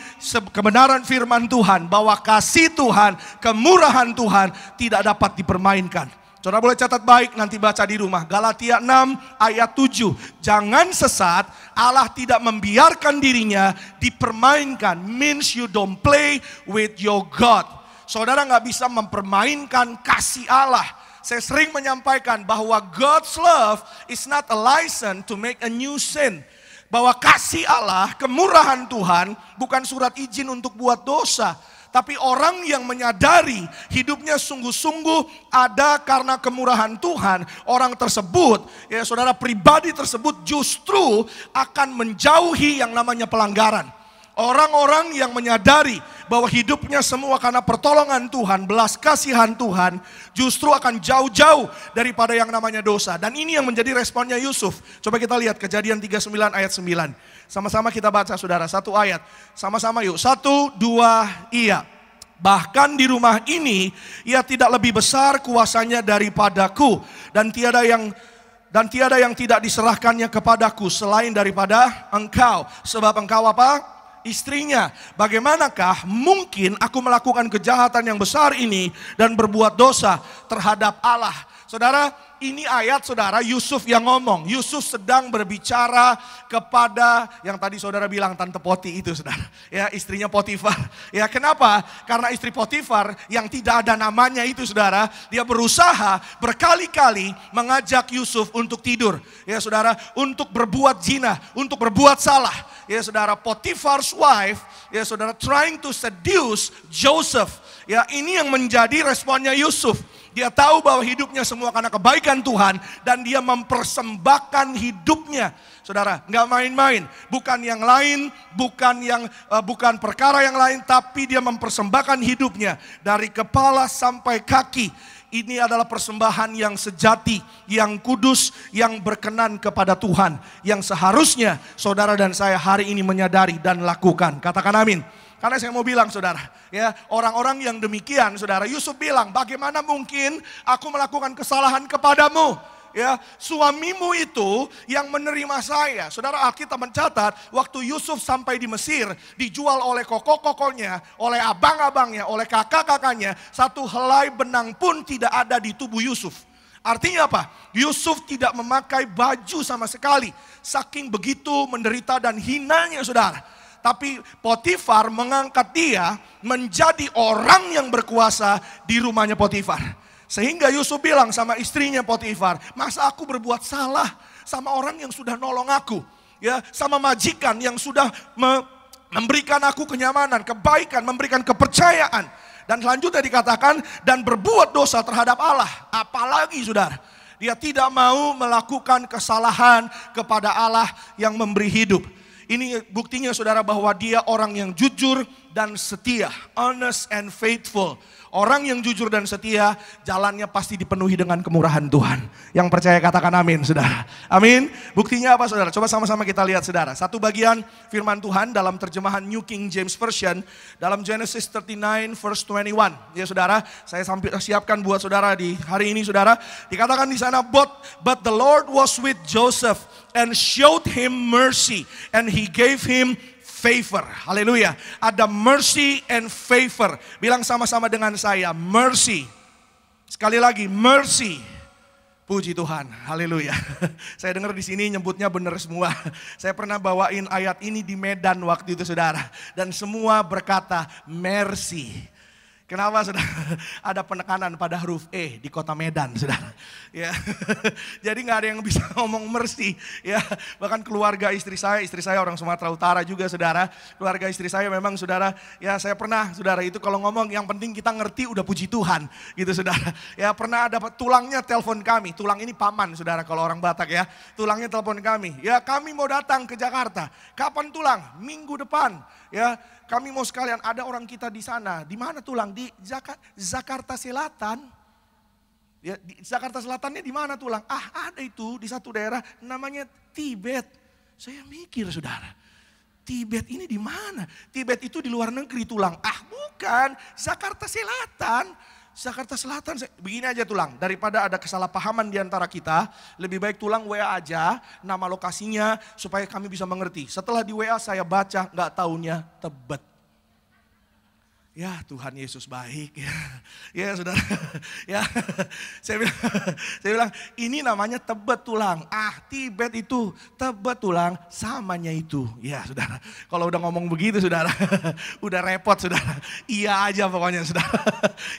kebenaran firman Tuhan bahwa kasih Tuhan, kemurahan Tuhan tidak dapat dipermainkan. Saudara boleh catat baik, nanti baca di rumah. Galatia 6 ayat 7. Jangan sesat, Allah tidak membiarkan dirinya dipermainkan. Means you don't play with your God. Saudara gak bisa mempermainkan kasih Allah. Saya sering menyampaikan bahwa God's love is not a license to make a new sin. Bahwa kasih Allah, kemurahan Tuhan bukan surat izin untuk buat dosa. Tapi orang yang menyadari hidupnya sungguh-sungguh ada karena kemurahan Tuhan, orang tersebut, ya saudara, pribadi tersebut justru akan menjauhi yang namanya pelanggaran. Orang-orang yang menyadari bahwa hidupnya semua karena pertolongan Tuhan, belas kasihan Tuhan, justru akan jauh-jauh daripada yang namanya dosa. Dan ini yang menjadi responnya Yusuf. Coba kita lihat Kejadian 39 ayat 9. Sama-sama kita baca saudara, satu ayat. Sama-sama yuk, 1, 2, iya. Bahkan di rumah ini ia tidak lebih besar kuasanya daripadaku. Dan tiada yang tidak diserahkannya kepadaku selain daripada engkau. Sebab engkau apa? Istrinya. Bagaimanakah mungkin aku melakukan kejahatan yang besar ini dan berbuat dosa terhadap Allah? Saudara, ini ayat saudara Yusuf yang ngomong. Yusuf sedang berbicara kepada yang tadi saudara bilang Tante Poti itu saudara. Ya, istrinya Potifar. Ya, kenapa? Karena istri Potifar yang tidak ada namanya itu saudara, dia berusaha berkali-kali mengajak Yusuf untuk tidur. Ya saudara, untuk berbuat zina, untuk berbuat salah. Ya saudara, Potiphar's wife, ya saudara, trying to seduce Joseph. Ya, ini yang menjadi responnya Yusuf. Dia tahu bahwa hidupnya semua karena kebaikan Tuhan dan dia mempersembahkan hidupnya. Saudara, nggak main-main. Bukan yang lain, bukan perkara yang lain, tapi dia mempersembahkan hidupnya dari kepala sampai kaki. Ini adalah persembahan yang sejati, yang kudus, yang berkenan kepada Tuhan. Yang seharusnya saudara dan saya hari ini menyadari dan lakukan. Katakan amin. Karena saya mau bilang saudara, ya, orang-orang yang demikian saudara, Yusuf bilang, bagaimana mungkin aku melakukan kesalahan kepadamu? Ya, suamimu itu yang menerima saya. Saudara, Alkitab mencatat waktu Yusuf sampai di Mesir, dijual oleh koko-kokonya, oleh abang-abangnya, oleh kakak-kakaknya, satu helai benang pun tidak ada di tubuh Yusuf. Artinya apa? Yusuf tidak memakai baju sama sekali. Saking begitu menderita dan hinanya saudara. Tapi Potifar mengangkat dia menjadi orang yang berkuasa di rumahnya Potifar. Sehingga Yusuf bilang sama istrinya Potifar, masa aku berbuat salah sama orang yang sudah nolong aku, ya, sama majikan yang sudah memberikan aku kenyamanan, kebaikan, memberikan kepercayaan. Dan selanjutnya dikatakan, dan berbuat dosa terhadap Allah. Apalagi saudara, dia tidak mau melakukan kesalahan kepada Allah yang memberi hidup. Ini buktinya saudara bahwa dia orang yang jujur dan setia, honest and faithful. Orang yang jujur dan setia, jalannya pasti dipenuhi dengan kemurahan Tuhan. Yang percaya katakan amin saudara. Amin. Buktinya apa saudara? Coba sama-sama kita lihat saudara. Satu bagian firman Tuhan dalam terjemahan New King James Version. Dalam Genesis 39 verse 21. Ya saudara, saya siapkan buat saudara di hari ini saudara. Dikatakan di sana, but the Lord was with Joseph and showed him mercy and he gave him favor. Haleluya. Ada mercy and favor. Bilang sama-sama dengan saya, mercy. Sekali lagi, mercy. Puji Tuhan. Haleluya. Saya dengar di sini nyebutnya benar semua. Saya pernah bawain ayat ini di Medan waktu itu saudara. Dan semua berkata mercy. Kenapa saudara? Ada penekanan pada huruf E di kota Medan saudara. Ya. Jadi gak ada yang bisa ngomong mercy. Ya. Bahkan keluarga istri saya orang Sumatera Utara juga saudara. Keluarga istri saya memang saudara, ya saya pernah saudara itu kalau ngomong yang penting kita ngerti udah puji Tuhan. Gitu saudara. Ya pernah ada tulangnya telepon kami. Tulang ini paman saudara kalau orang Batak ya. Tulangnya telepon kami. Ya kami mau datang ke Jakarta. Kapan tulang? Minggu depan. Ya. Kami mau sekalian, ada orang kita di sana. Di mana tulang? Di Jakarta Selatan. Ya, di Jakarta Selatannya di mana tulang? Ada itu di satu daerah namanya Tibet. Saya mikir saudara, Tibet ini di mana? Tibet itu di luar negeri tulang. Bukan, Jakarta Selatan. Jakarta Selatan, begini aja tulang. Daripada ada kesalahpahaman di antara kita, lebih baik tulang WA aja, nama lokasinya supaya kami bisa mengerti. Setelah di WA saya baca, nggak taunya Tebet. Ya Tuhan Yesus baik ya. Ya saudara. Ya saya bilang ini namanya Tebet tulang. Tibet itu Tebet tulang samanya itu. Ya saudara. Kalau udah ngomong begitu saudara. Udah repot saudara. Iya aja pokoknya saudara.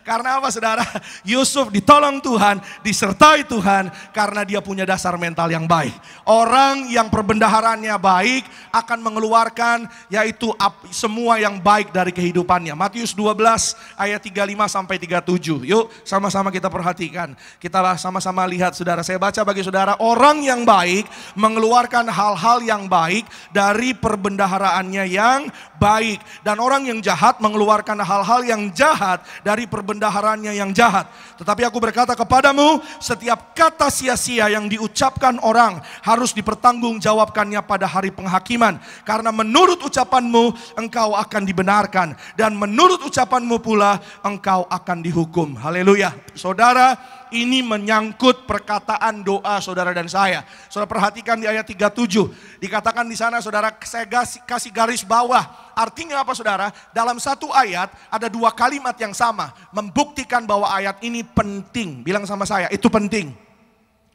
Karena apa saudara? Yusuf ditolong Tuhan, disertai Tuhan karena dia punya dasar mental yang baik. Orang yang perbendaharanya baik akan mengeluarkan yaitu semua yang baik dari kehidupannya. Matius Matius 12 ayat 35 sampai 37. Yuk sama-sama kita perhatikan. Kita sama-sama lihat saudara. Saya baca bagi saudara. Orang yang baik mengeluarkan hal-hal yang baik dari perbendaharaannya yang baik. Dan orang yang jahat mengeluarkan hal-hal yang jahat dari perbendaharaannya yang jahat. Tetapi aku berkata kepadamu, setiap kata sia-sia yang diucapkan orang harus dipertanggungjawabkannya pada hari penghakiman. Karena menurut ucapanmu engkau akan dibenarkan, dan menurut ucapanmu pula engkau akan dihukum. Haleluya. Saudara, ini menyangkut perkataan doa saudara dan saya. Saudara perhatikan di ayat 37. Dikatakan di sana saudara, saya kasih garis bawah. Artinya apa saudara? Dalam satu ayat ada dua kalimat yang sama. Membuktikan bahwa ayat ini penting. Bilang sama saya, itu penting.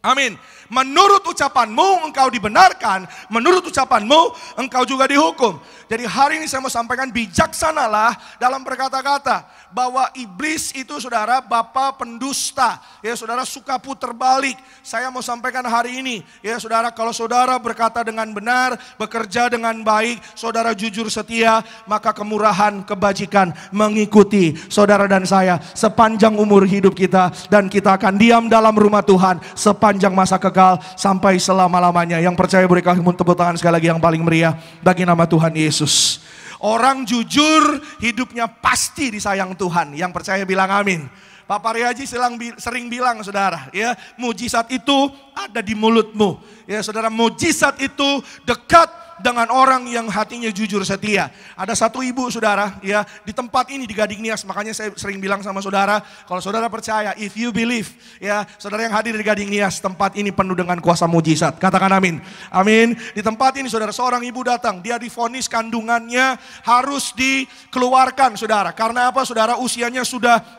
Amin. Menurut ucapanmu engkau dibenarkan, menurut ucapanmu engkau juga dihukum. Jadi hari ini saya mau sampaikan, bijaksanalah dalam berkata-kata. Bahwa iblis itu saudara bapa pendusta. Ya saudara, suka putar balik. Saya mau sampaikan hari ini. Ya saudara, kalau saudara berkata dengan benar, bekerja dengan baik, saudara jujur setia, maka kemurahan, kebajikan mengikuti saudara dan saya sepanjang umur hidup kita. Dan kita akan diam dalam rumah Tuhan sepanjang masa kekal sampai selama-lamanya. Yang percaya berikan tepuk tangan sekali lagi yang paling meriah bagi nama Tuhan Yesus. Orang jujur hidupnya pasti disayang Tuhan. Yang percaya bilang amin. Pak Pariaji sering bilang saudara, ya, mujizat itu ada di mulutmu. Ya saudara, mujizat itu dekat dengan orang yang hatinya jujur setia. Ada satu ibu saudara, ya, di tempat ini di Gading Nias. Makanya saya sering bilang sama saudara, kalau saudara percaya, if you believe, ya, saudara yang hadir di Gading Nias, tempat ini penuh dengan kuasa mujizat. Katakan amin. Amin. Di tempat ini saudara, seorang ibu datang, dia divonis kandungannya harus dikeluarkan saudara. Karena apa saudara? Usianya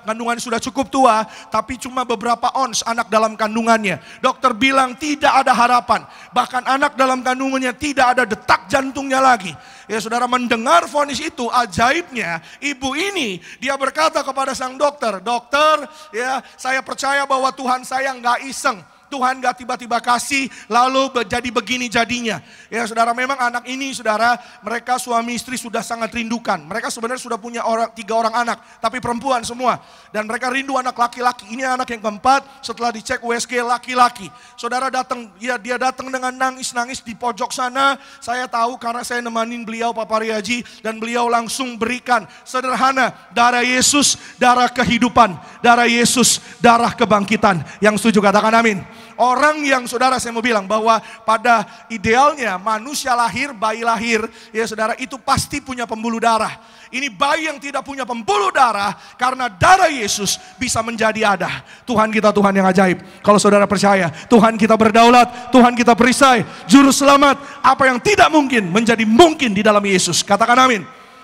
kandungannya sudah cukup tua, tapi cuma beberapa ons anak dalam kandungannya. Dokter bilang tidak ada harapan. Bahkan anak dalam kandungannya tidak ada detak jantungnya lagi. Ya saudara, mendengar vonis itu, ajaibnya ibu ini dia berkata kepada sang dokter, dokter, ya saya percaya bahwa Tuhan saya nggak iseng. Tuhan gak tiba-tiba kasih lalu jadi begini jadinya. Ya saudara, memang anak ini saudara, mereka suami istri sudah sangat rindukan. Mereka sebenarnya sudah punya 3 orang anak, tapi perempuan semua. Dan mereka rindu anak laki-laki. Ini anak yang keempat, setelah dicek USG laki-laki. Saudara datang, dia datang dengan nangis-nangis di pojok sana. Saya tahu karena saya nemanin beliau Pak Pariaji, dan beliau langsung berikan sederhana, darah Yesus, darah kehidupan. Darah Yesus, darah kebangkitan. Yang setuju katakan amin. Orang yang saudara, saya mau bilang bahwa pada idealnya manusia lahir, bayi lahir, ya saudara, itu pasti punya pembuluh darah. Ini bayi yang tidak punya pembuluh darah, karena darah Yesus bisa menjadi ada. Tuhan kita Tuhan yang ajaib. Kalau saudara percaya, Tuhan kita berdaulat, Tuhan kita perisai, juru selamat. Apa yang tidak mungkin menjadi mungkin di dalam Yesus. Katakan amin.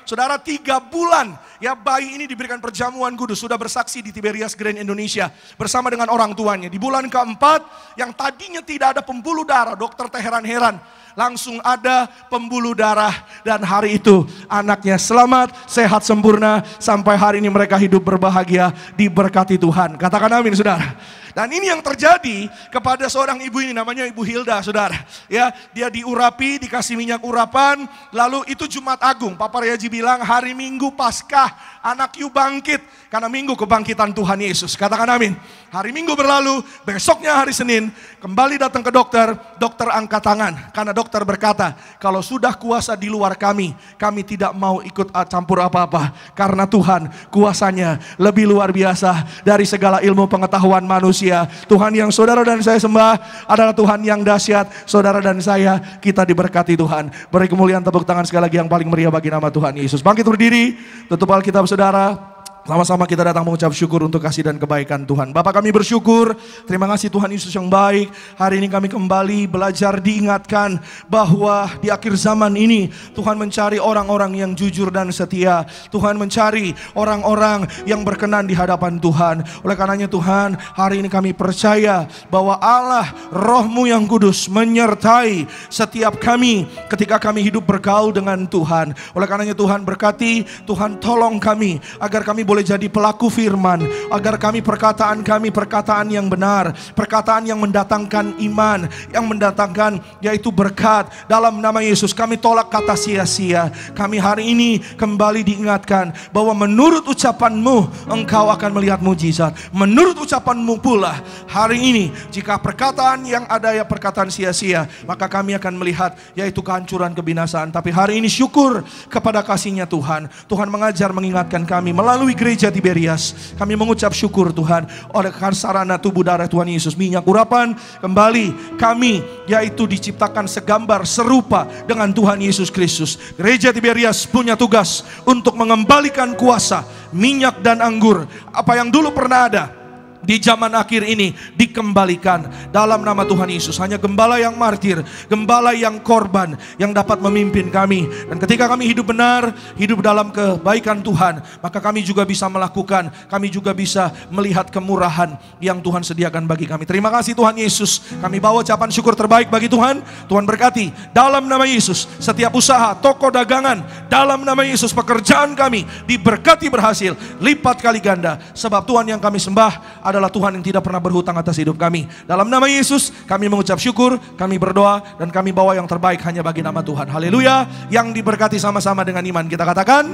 Saudara, 3 bulan ya bayi ini diberikan perjamuan kudus, sudah bersaksi di Tiberias Grand Indonesia bersama dengan orang tuanya. Di bulan keempat yang tadinya tidak ada pembuluh darah, dokter teh heran-heran, langsung ada pembuluh darah, dan hari itu anaknya selamat, sehat sempurna, sampai hari ini mereka hidup berbahagia, diberkati Tuhan. Katakan amin saudara. Dan ini yang terjadi kepada seorang ibu ini, namanya Ibu Hilda saudara. Ya, dia diurapi, dikasih minyak urapan, lalu itu Jumat Agung. Pak Pariaji bilang hari Minggu Paskah anak you bangkit, karena Minggu kebangkitan Tuhan Yesus. Katakan amin. Hari Minggu berlalu, besoknya hari Senin, kembali datang ke dokter, dokter angkat tangan. Karena dokter berkata, kalau sudah kuasa di luar kami tidak mau ikut campur apa-apa. Karena Tuhan kuasanya lebih luar biasa dari segala ilmu pengetahuan manusia. Tuhan yang saudara dan saya sembah adalah Tuhan yang dahsyat. Saudara dan saya, kita diberkati Tuhan. Beri kemuliaan, tepuk tangan sekali lagi yang paling meriah bagi nama Tuhan Yesus. Bangkit berdiri, tutup Alkitab saudara. Sama-sama kita datang mengucap syukur untuk kasih dan kebaikan Tuhan. Bapak kami bersyukur, terima kasih Tuhan Yesus yang baik. Hari ini kami kembali belajar diingatkan bahwa di akhir zaman ini Tuhan mencari orang-orang yang jujur dan setia. Tuhan mencari orang-orang yang berkenan di hadapan Tuhan. Oleh karenanya Tuhan, hari ini kami percaya bahwa Allah Roh-Mu yang kudus menyertai setiap kami ketika kami hidup bergaul dengan Tuhan. Oleh karenanya Tuhan berkati, Tuhan tolong kami agar kami boleh boleh jadi pelaku firman, agar perkataan kami perkataan yang benar, perkataan yang mendatangkan iman, yang mendatangkan yaitu berkat. Dalam nama Yesus kami tolak kata sia-sia. Kami hari ini kembali diingatkan bahwa menurut ucapan-Mu Engkau akan melihat mujizat. Menurut ucapan-Mu pula hari ini jika perkataan yang ada ya perkataan sia-sia, maka kami akan melihat yaitu kehancuran, kebinasaan. Tapi hari ini syukur kepada kasih-Nya Tuhan. Tuhan mengajar, mengingatkan kami melalui gereja Tiberias. Kami mengucap syukur Tuhan oleh sarana tubuh darah Tuhan Yesus, minyak urapan, kembali kami yaitu diciptakan segambar serupa dengan Tuhan Yesus Kristus. Gereja Tiberias punya tugas untuk mengembalikan kuasa minyak dan anggur. Apa yang dulu pernah ada di zaman akhir ini dikembalikan dalam nama Tuhan Yesus. Hanya gembala yang martir, gembala yang korban yang dapat memimpin kami. Dan ketika kami hidup benar, hidup dalam kebaikan Tuhan, maka kami juga bisa melakukan, kami juga bisa melihat kemurahan yang Tuhan sediakan bagi kami. Terima kasih Tuhan Yesus. Kami bawa ucapan syukur terbaik bagi Tuhan. Tuhan berkati dalam nama Yesus setiap usaha, toko dagangan, dalam nama Yesus pekerjaan kami diberkati berhasil lipat kali ganda. Sebab Tuhan yang kami sembah adalah Tuhan yang tidak pernah berhutang atas hidup kami. Dalam nama Yesus kami mengucap syukur, kami berdoa, dan kami bawa yang terbaik hanya bagi nama Tuhan. Haleluya. Yang diberkati sama-sama dengan iman, kita katakan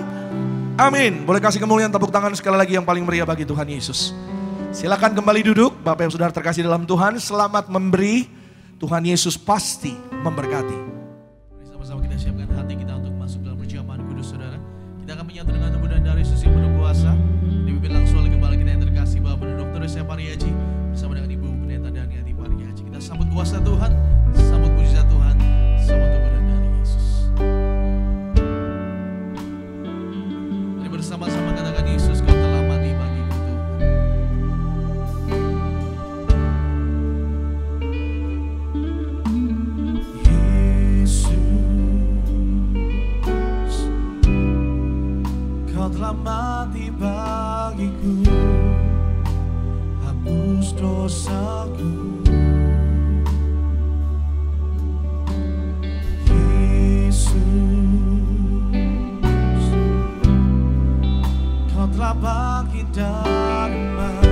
amin. Boleh kasih kemuliaan tepuk tangan sekali lagi yang paling meriah bagi Tuhan Yesus. Silakan kembali duduk. Bapak yang saudara terkasih dalam Tuhan, selamat memberi. Tuhan Yesus pasti memberkati. Sama-sama kita siapkan hati kita untuk masuk dalam perjamuan kudus, saudara. Kita akan menyatu dengan tubuh dan darah Yesus yang penuh kuasa, dipimpin langsung oleh gembala kita yang terkasih, Bapak Dr. Yosef Pariaji, bersama dengan Ibu Pendeta Daniati Pariaji. Kita sambut kuasa Tuhan, sambut mujizat Tuhan, sambut tubuh dan darah Yesus. Mari bersama-sama katakan, Yesus Kau telah mati bagiku Tuhan. Yesus, Kau telah mati bagiku, hapus dosaku. Yesus, Kau telah bangkit dari maut,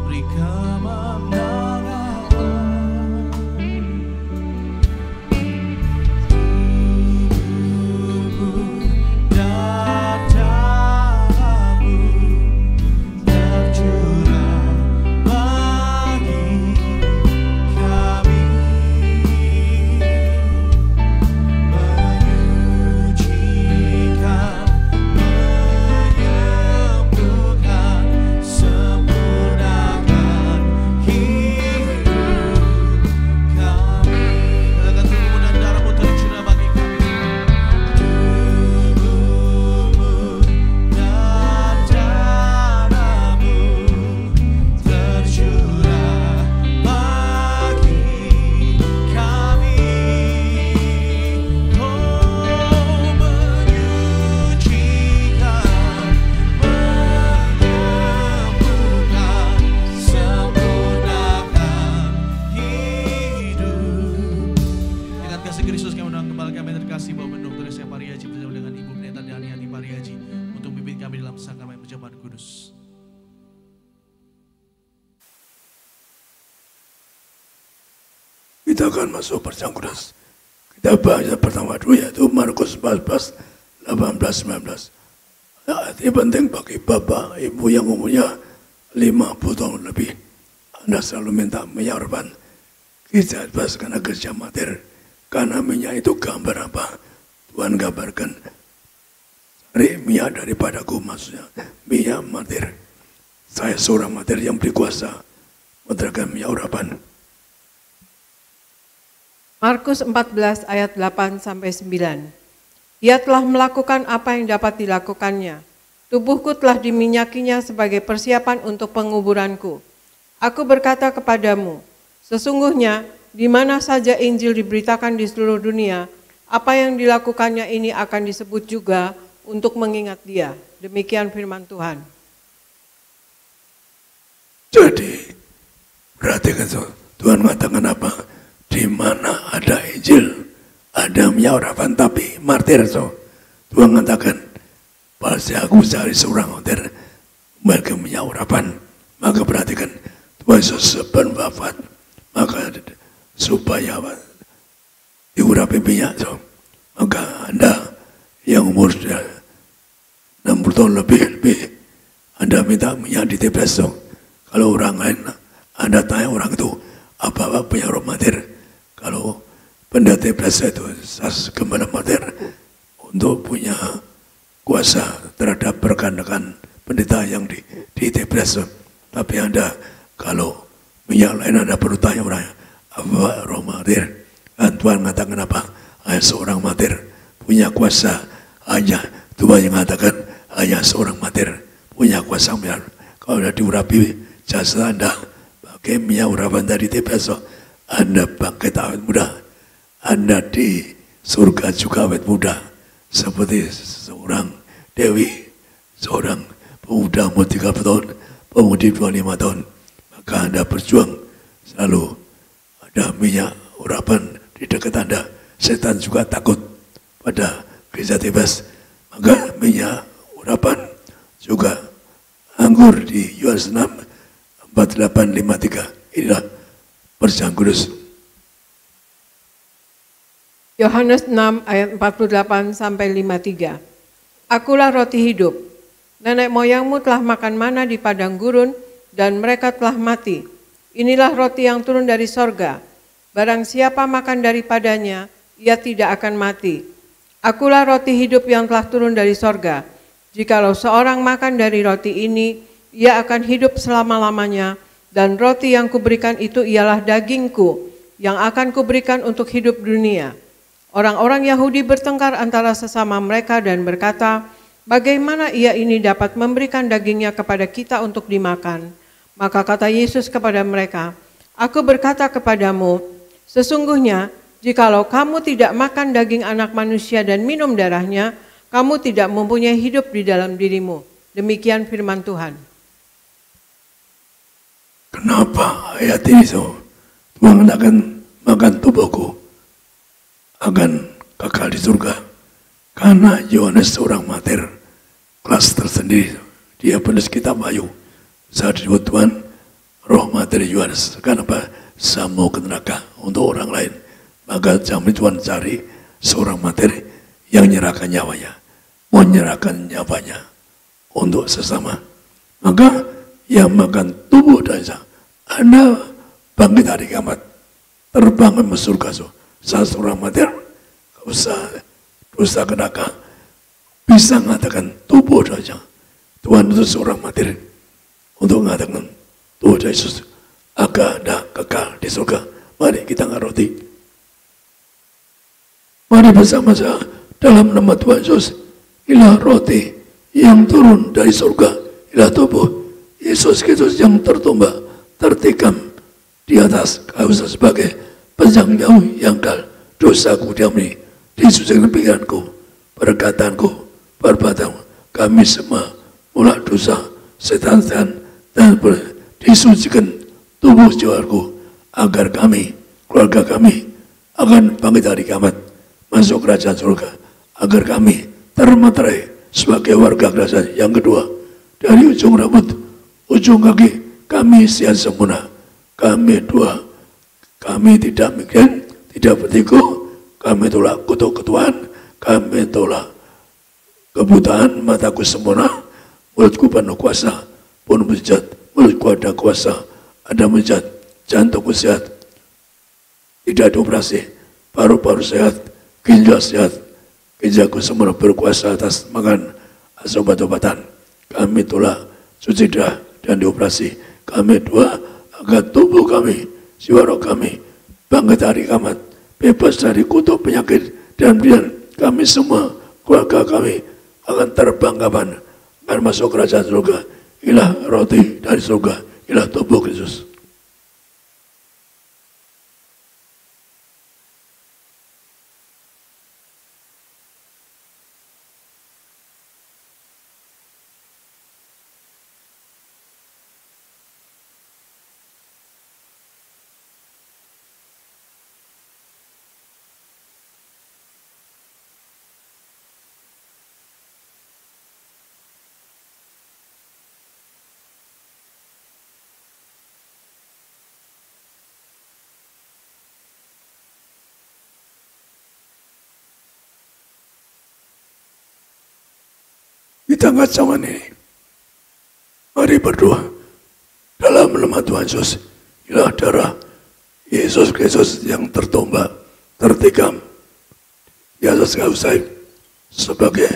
beri kemenangan. Tubuhmu dan darahmu tercurah bagi kami, menyucikan, menyembuhkan, sempurnakan hidup kami. Katakan, tubuhmu dan darahmu tercurah bagi kami. Tubuhmu dan darahmu tercurah bagi kami. Oh, menyucikan, menyembuhkan, sempurnakan hidup. Dengan kasih Kristus kami undang kembali kami terkasih Bapak Dr. Yosef Pariaji bersama dengan Ibu Pendeta Daniati Pariaji untuk memimpin kami dalam sakramen perjamuan kudus. Kita akan masuk perjamuan kudus. Kita baca pertama dulu yaitu Markus 14, 18, 19. Arti penting bagi Bapak, Ibu yang umurnya 50 tahun lebih. Anda selalu minta minyak urapan. Kita bahas karena kerja mater. Karena minyak itu gambar apa? Tuhan gambarkan. Cari minyak daripadaku, maksudnya minyak mater. Saya seorang mater yang berkuasa menerangkan minyak urapan. Markus 14 ayat 8 sampai 9. Ia telah melakukan apa yang dapat dilakukannya. Tubuhku telah diminyakinya sebagai persiapan untuk penguburanku. Aku berkata kepadamu, sesungguhnya di mana saja Injil diberitakan di seluruh dunia, apa yang dilakukannya ini akan disebut juga untuk mengingat dia. Demikian firman Tuhan. Jadi, berarti kan Tuhan mengatakan apa? Di mana ada Injil, ada minyak urapan, tapi martir. Tuhan mengatakan, pasti aku cari seorang hotel mereka punya urapan. Maka perhatikan, Tuhan Yesus sebelum wafat, maka supaya diurapi minyak, maka Anda yang umur sudah 60 tahun lebih, Anda minta minyak di TPS. Kalau orang lain, Anda tanya orang itu, apa punya roh mater? Kalau pendeta TPS itu kembali mater untuk punya kuasa terhadap rekan-rekan pendeta yang di TPS. Tapi Anda, kalau minyak lain Anda perlu tanya orang, apa roh mater? Dan Tuhan mengatakan apa? Hanya seorang mater punya kuasa, hanya Tuhan yang mengatakan hanya seorang mater punya kuasa. Kalau sudah diurapi jasa Anda, pakai minyak urapan dari TPS, Anda bangkit awet muda. Anda di surga juga awet muda. Seperti seorang Dewi, seorang pemuda umur 30 tahun, pemudi 25 tahun. Maka Anda berjuang, selalu ada minyak urapan di dekat Anda. Setan juga takut pada gereja TPS. Maka minyak urapan juga anggur di Yohanes 6, 4853. Inilah perjanjian kudus. Yohanes 6 ayat 48 sampai 53. Akulah roti hidup. Nenek moyangmu telah makan mana di padang gurun dan mereka telah mati. Inilah roti yang turun dari sorga. Barang siapa makan daripadanya, ia tidak akan mati. Akulah roti hidup yang telah turun dari sorga. Jikalau seorang makan dari roti ini, ia akan hidup selama-lamanya. Dan roti yang kuberikan itu ialah dagingku, yang akan kuberikan untuk hidup dunia. Orang-orang Yahudi bertengkar antara sesama mereka dan berkata, bagaimana ia ini dapat memberikan dagingnya kepada kita untuk dimakan? Maka kata Yesus kepada mereka, aku berkata kepadamu, sesungguhnya jikalau kamu tidak makan daging anak manusia dan minum darahnya, kamu tidak mempunyai hidup di dalam dirimu. Demikian firman Tuhan. Kenapa ayat ini Tuhan akan makan tubuhku akan kekal di surga? Karena Yohanes seorang mater kelas tersendiri. Dia penulis kitab Wahyu. Saat disebut Tuhan, roh mater Yohanes. Kenapa? Saya mau ke neraka untuk orang lain. Maka zaman Tuhan cari seorang mater yang menyerahkan nyawanya. Menyerahkan nyawanya untuk sesama. Maka yang makan tubuh dan Anda bangkit hari kiamat. Terbang ke surga. Saya seorang mater, dosa ke neraka. Bisa mengatakan tubuh saja. Tuhan itu seorang materi untuk mengatakan tubuh Yesus akan ada kekal di surga. Mari kita angkat roti. Mari bersama-sama dalam nama Tuhan Yesus. Inilah roti yang turun dari surga. Inilah tubuh Yesus Kristus yang tertumbah, tertikam di atas kayu sebagai penjang jauh yang dal. Dosaku diampuni, disucikan pikiranku, perkataanku, perbuatanku. Kami semua mulai dosa, setan-setan, dan disucikan tubuh jiwaku, agar kami, keluarga kami, akan bangkit hari kiamat, masuk kerajaan surga, agar kami termaterai sebagai warga kerajaan yang kedua. Dari ujung rambut, ujung kaki, kami siap sempurna. Kami dua, kami tidak mikirin, tidak bertiku, kami tolak kutuk ketuaan, kami tolak kebutaan, mataku sempurna, mulutku penuh kuasa, pun mujizat, mulutku ada kuasa, ada mujizat, jantungku sehat, tidak ada operasi, paru-paru sehat, ginjal sehat, ginjalku sempurna berkuasa atas makan obat-obatan. Kami tolak cuci darah dan dioperasi. Kami dua, agar tubuh kami, jiwa roh kami, bangkit hari kiamat, bebas dari kutuk penyakit dan biar kami semua, keluarga kami akan terbang kapan, akan masuk kerajaan surga. Inilah roti dari surga, inilah tubuh Kristus. di tengah zaman ini. Mari berdoa dalam nama Tuhan Yesus. Inilah darah Yesus Kristus yang tertombak, tertikam di atas kayu salib sebagai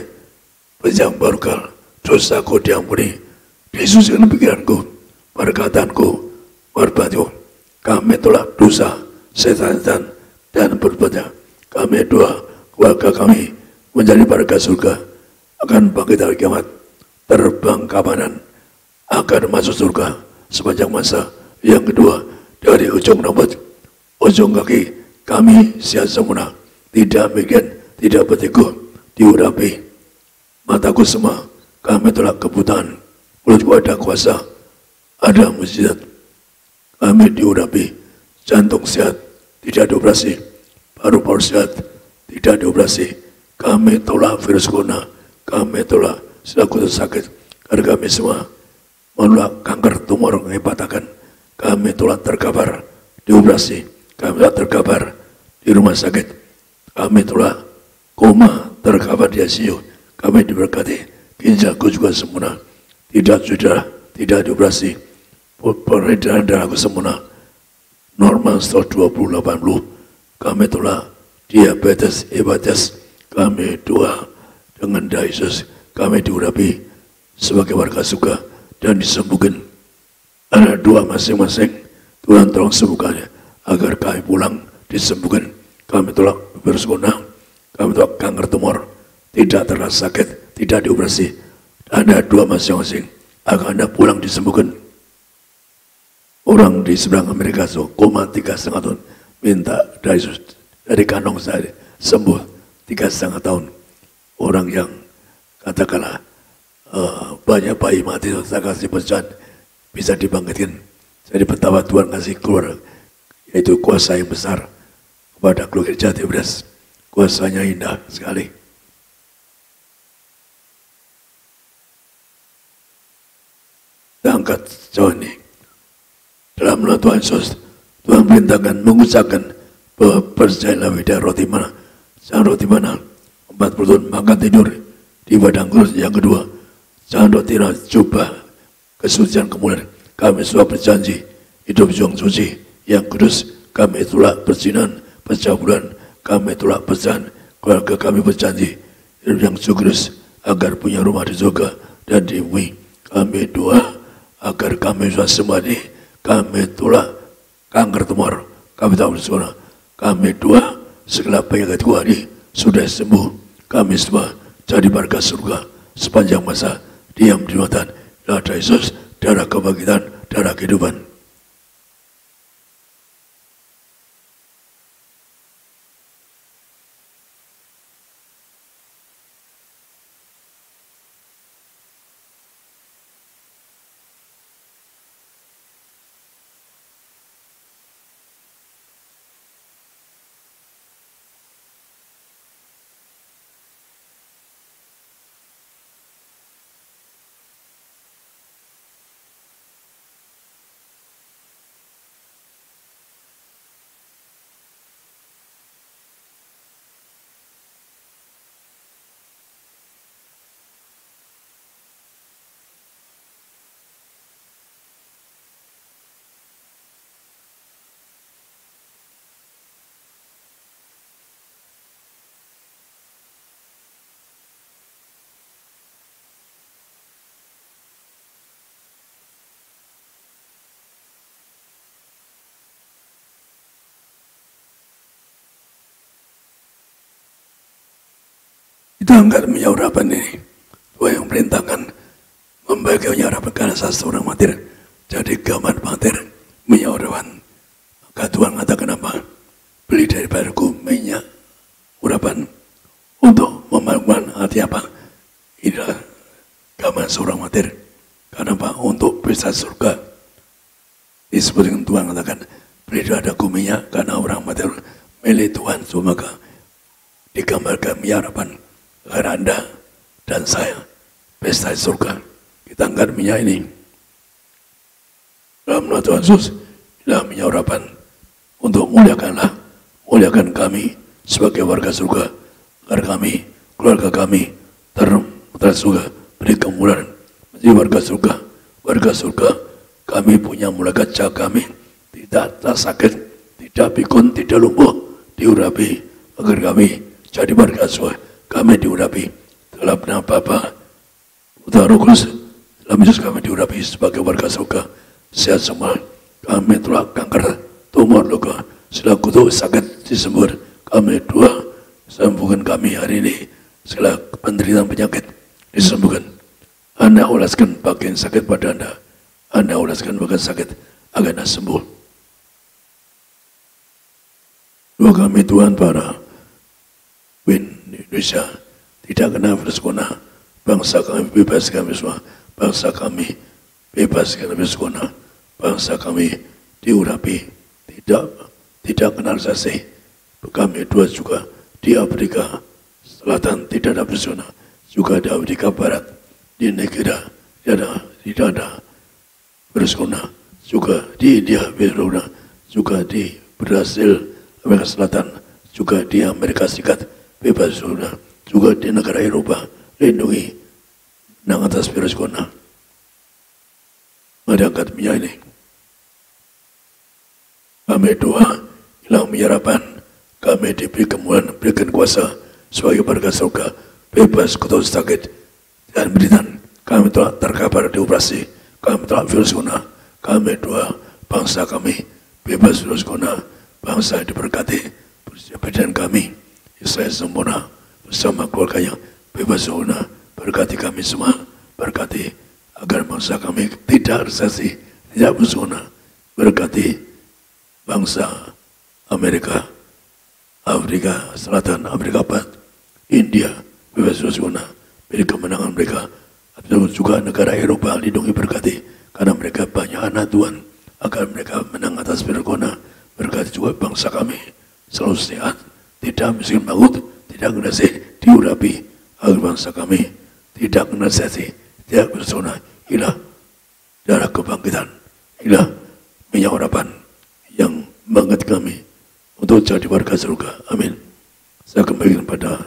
penjambarkan dosaku diampuni, disucikan pikiranku, perkataanku, perbuatanku. Kami tolak dosa, setan dan berbuatnya. Kami doa keluarga kami menjadi warga surga, akan bangkit dari kiamat, terbang keamanan, akan masuk surga sepanjang masa. Yang kedua, dari ujung rambut, ujung kaki kami siap sempurna, tidak bikin, tidak berteguh, diurapi. Mataku semua, kami tolak kebutaan, mulutku ada kuasa, ada mujizat. Kami diurapi, jantung sehat, tidak dioperasi, paru-paru sehat, tidak dioperasi. Kami tolak virus corona, kami tolak segala sakit, karena kami semua menolak kanker tumor hepatakan. Kami tolak terkapar, dioperasi, kami tolak terkapar di rumah sakit, kami tolak koma, terkapar di ICU. Kami diberkati, ginjalku juga sempurna, tidak sudah, tidak dioperasi, peredaran darahku sempurna, normal 120/80. Kami tolak diabetes, hepatitis. Kami doa dengan darah Yesus, kami diurapi sebagai warga surga dan disembuhkan. Ada doa masing-masing, Tuhan tolong sembuhkannya agar kami pulang disembuhkan. Kami tolak virus corona, kami tolak kanker tumor, tidak terasa sakit, tidak dioperasi. Ada doa masing-masing agar Anda pulang disembuhkan. Orang di seberang Amerika koma 3,5 tahun minta dari kantong saya sembuh 3,5 tahun. Orang yang katakanlah banyak bayi mati, saya kasih pesan bisa dibangkitkan. Jadi betapa Tuhan kasih keluar, yaitu kuasa yang besar kepada keluarga Jatibres. Kuasanya indah sekali. Kita angkat jauh ini. Dalam nama Tuhan Yesus, Tuhan perintahkan mengucapkan bahwa percayalah wida roti mana, jangan roti mana, 40 tahun makan tidur di padang gurun. Yang kedua, jangan roti coba kesucian kemuliaan. Kami semua berjanji hidup yang suci, yang kudus. Kami tolak perzinahan, pencabulan. Kami tolak pecahan. Keluarga kami berjanji hidup yang kudus agar punya rumah di surga dan di bumi. Kami doa agar kami semua ini, kami tolak kanker tumor. Kami tahu semua. Kami doa segala penyakit ini sudah sembuh. Kami semua jadi warga surga sepanjang masa. Diam di mata darah Yesus, darah kebangkitan, darah kehidupan. Kita angkat menyuarapan ini. Tuhan yang perintahkan membagi menyuarapan karena seorang matir. Jadi gambar matir menyuarapan. Maka Tuhan katakan apa? Beli daripadaku minyak urapan untuk membangun hati apa? Inilah gambar seorang matir. Kenapa? Untuk bisa surga. Disebut dengan Tuhan katakan beli daripadaku minyak karena orang matir milik Tuhan. Maka digambarkan menyuarapan agar Anda dan saya pesta surga. Kita angkat minyak ini dalam nama Tuhan Yesus, dalam minyak urapan untuk muliakan kami sebagai warga surga, agar kami, keluarga kami tersurga. Beri pergumulan menjadi warga surga. Warga surga, kami punya malaikat jaga kami, tidak sakit, tidak pikun, tidak lumpuh, diurapi agar kami jadi warga surga. Kami diurapi dalam nama Bapa, Putra, Roh Kudus. Dalam Yesus kami diurapi sebagai warga surga. Sehat semua. Kami telah kanker, tumor, luka, segala kutuk, sakit disembuh. Kami doa, sembuhkan kami hari ini. Segala penderitaan penyakit disembuhkan. Anda ulaskan bagian sakit pada Anda. Anda ulaskan bagian sakit agar Anda sembuh. Doa kami Tuhan para Indonesia tidak kena virus corona. Bangsa kami bebas kami semua. Bangsa kami bebas kena virus corona. Bangsa kami diurapi, tidak kena resesi. Kami dua juga di Afrika Selatan tidak ada virus corona. Juga di Afrika Barat, di negara tidak ada virus corona. Juga di India virus corona. Juga di Brasil, Amerika Selatan, juga di Amerika Serikat bebas corona. Juga di negara Eropa lindungi nang atas virus corona. Mari angkat minyak ini. Kami doa hilang penyerapan. Kami diberi kemuliaan, berikan kuasa sebagai warga surga, bebas kutuk sakit dan beritan. Kami telah terkapar di operasi. Kami telah virus corona. Kami doa bangsa kami bebas virus corona. Bangsa diberkati bersama kami. Israel sempurna bersama keluarganya bebas corona. Berkati kami semua. Berkati agar bangsa kami tidak resesi, tidak berzona. Berkati bangsa Amerika, Afrika Selatan, Afrika Barat, India, bebas berzona. Beri kemenangan mereka. Atau juga negara Eropa lindungi berkati. Karena mereka banyak anak Tuhan. Agar mereka menang atas virus corona. Berkati juga bangsa kami selalu sehat. Tidak miskin bangut, tidak resesi, diurapi. Agar bangsa kami tidak resesi, tidak berzona. Inilah darah kebangkitan, inilah minyak urapan yang mengangkat kami untuk jadi warga surga. Amin. Saya kembalikan pada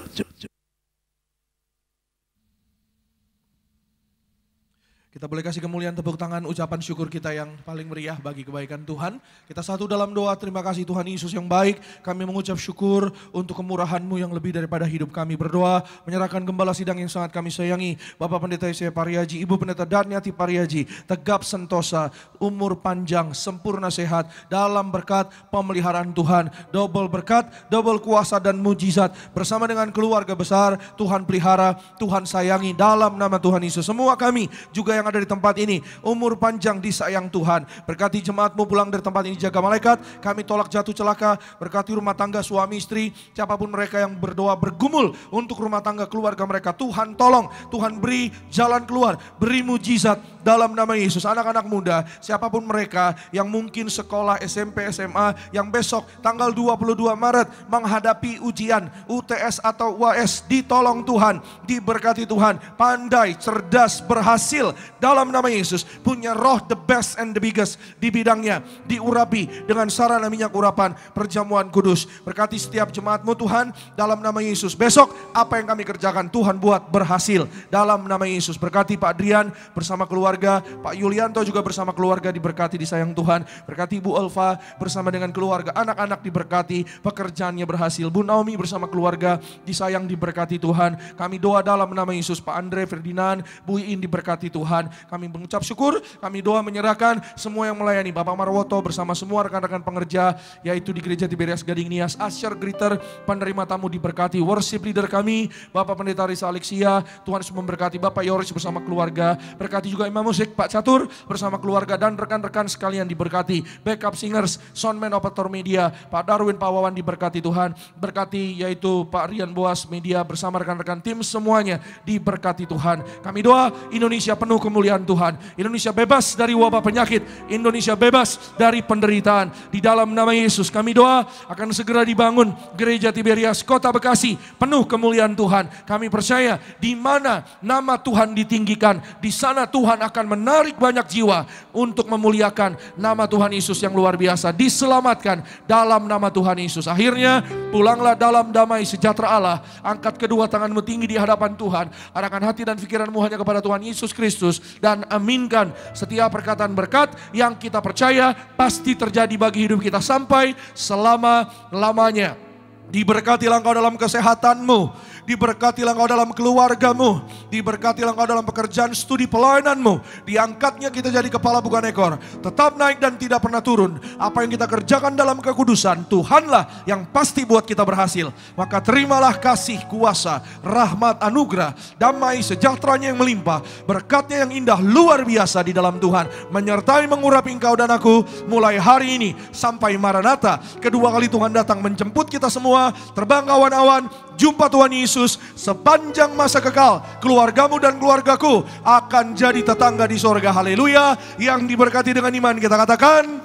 Kita boleh kasih kemuliaan tepuk tangan ucapan syukur kita yang paling meriah bagi kebaikan Tuhan. Kita satu dalam doa, terima kasih Tuhan Yesus yang baik. Kami mengucap syukur untuk kemurahan-Mu yang lebih daripada hidup kami. Berdoa, menyerahkan gembala sidang yang sangat kami sayangi. Bapak Pendeta Yesaya Pariaji, Ibu Pendeta Darniati Pariaji, tegap sentosa, umur panjang, sempurna sehat, dalam berkat pemeliharaan Tuhan. Double berkat, double kuasa dan mujizat. Bersama dengan keluarga besar, Tuhan pelihara, Tuhan sayangi dalam nama Tuhan Yesus. Semua kami juga yang ada di tempat ini, umur panjang disayang Tuhan. Berkati jemaat-Mu pulang dari tempat ini, jaga malaikat. Kami tolak jatuh celaka, berkati rumah tangga suami istri, siapapun mereka yang berdoa bergumul untuk rumah tangga keluarga mereka. Tuhan tolong, Tuhan beri jalan keluar, beri mujizat dalam nama Yesus. Anak-anak muda, siapapun mereka yang mungkin sekolah SMP, SMA, yang besok tanggal 22 Maret menghadapi ujian UTS atau UAS, ditolong Tuhan, diberkati Tuhan, pandai, cerdas, berhasil dalam nama Yesus, punya roh the best and the biggest di bidangnya, diurapi dengan sarana minyak urapan perjamuan kudus. Berkati setiap jemaat-Mu Tuhan dalam nama Yesus. Besok apa yang kami kerjakan Tuhan buat berhasil dalam nama Yesus. Berkati Pak Adrian bersama keluarga, Pak Yulianto juga bersama keluarga diberkati, disayang Tuhan. Berkati Bu Elva bersama dengan keluarga, anak-anak diberkati, pekerjaannya berhasil. Bu Naomi bersama keluarga disayang, diberkati Tuhan. Kami doa dalam nama Yesus. Pak Andre Ferdinand, Bu Iin diberkati Tuhan. Kami mengucap syukur, kami doa menyerahkan semua yang melayani. Bapak Marwoto bersama semua rekan-rekan pengerja, yaitu di Gereja Tiberias Gading Nias, Asher Griter, penerima tamu diberkati. Worship leader kami, Bapak Pendeta Risa Alexia, Tuhan Yesus memberkati. Bapak Yoris bersama keluarga, berkati juga Imam Musik, Pak Catur bersama keluarga dan rekan-rekan sekalian diberkati. Backup singers, soundman operator media, Pak Darwin, Pak Wawan diberkati Tuhan. Berkati yaitu Pak Rian Boas media bersama rekan-rekan tim semuanya diberkati Tuhan. Kami doa Indonesia penuh kemuliaan Tuhan. Indonesia bebas dari wabah penyakit. Indonesia bebas dari penderitaan. Di dalam nama Yesus kami doa akan segera dibangun Gereja Tiberias Kota Bekasi penuh kemuliaan Tuhan. Kami percaya di mana nama Tuhan ditinggikan, di sana Tuhan akan menarik banyak jiwa untuk memuliakan nama Tuhan Yesus yang luar biasa. Diselamatkan dalam nama Tuhan Yesus. Akhirnya pulanglah dalam damai sejahtera Allah. Angkat kedua tanganmu tinggi di hadapan Tuhan. Arahkan hati dan pikiranmu hanya kepada Tuhan Yesus Kristus. Dan aminkan setiap perkataan berkat yang kita percaya pasti terjadi bagi hidup kita sampai selama-lamanya. Diberkatilah engkau dalam kesehatanmu, diberkatilah engkau dalam keluargamu, diberkatilah engkau dalam pekerjaan studi pelayananmu. Diangkatnya kita jadi kepala bukan ekor, tetap naik dan tidak pernah turun. Apa yang kita kerjakan dalam kekudusan, Tuhanlah yang pasti buat kita berhasil. Maka terimalah kasih, kuasa, rahmat, anugerah, damai, sejahteranya yang melimpah, berkatnya yang indah luar biasa di dalam Tuhan, menyertai mengurapi engkau dan aku mulai hari ini sampai Maranatha. Kedua kali Tuhan datang menjemput kita semua. Terbang awan-awan, jumpa Tuhan Yesus sepanjang masa kekal. Keluargamu dan keluargaku akan jadi tetangga di sorga. Haleluya. Yang diberkati dengan iman kita katakan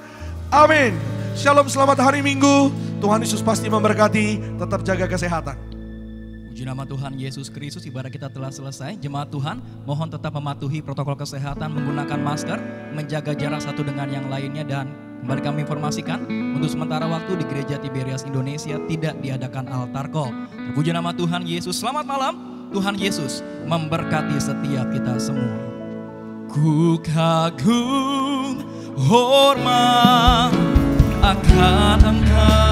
amin. Shalom, selamat hari Minggu. Tuhan Yesus pasti memberkati. Tetap jaga kesehatan. Puji nama Tuhan Yesus Kristus. Ibadah kita telah selesai. Jemaat Tuhan mohon tetap mematuhi protokol kesehatan, menggunakan masker, menjaga jarak satu dengan yang lainnya. Dan kembali kami informasikan, untuk sementara waktu di Gereja Tiberias Indonesia tidak diadakan altar call. Terpuji nama Tuhan Yesus. Selamat malam. Tuhan Yesus memberkati setiap kita semua. Ku kagum hormat akan Engkau.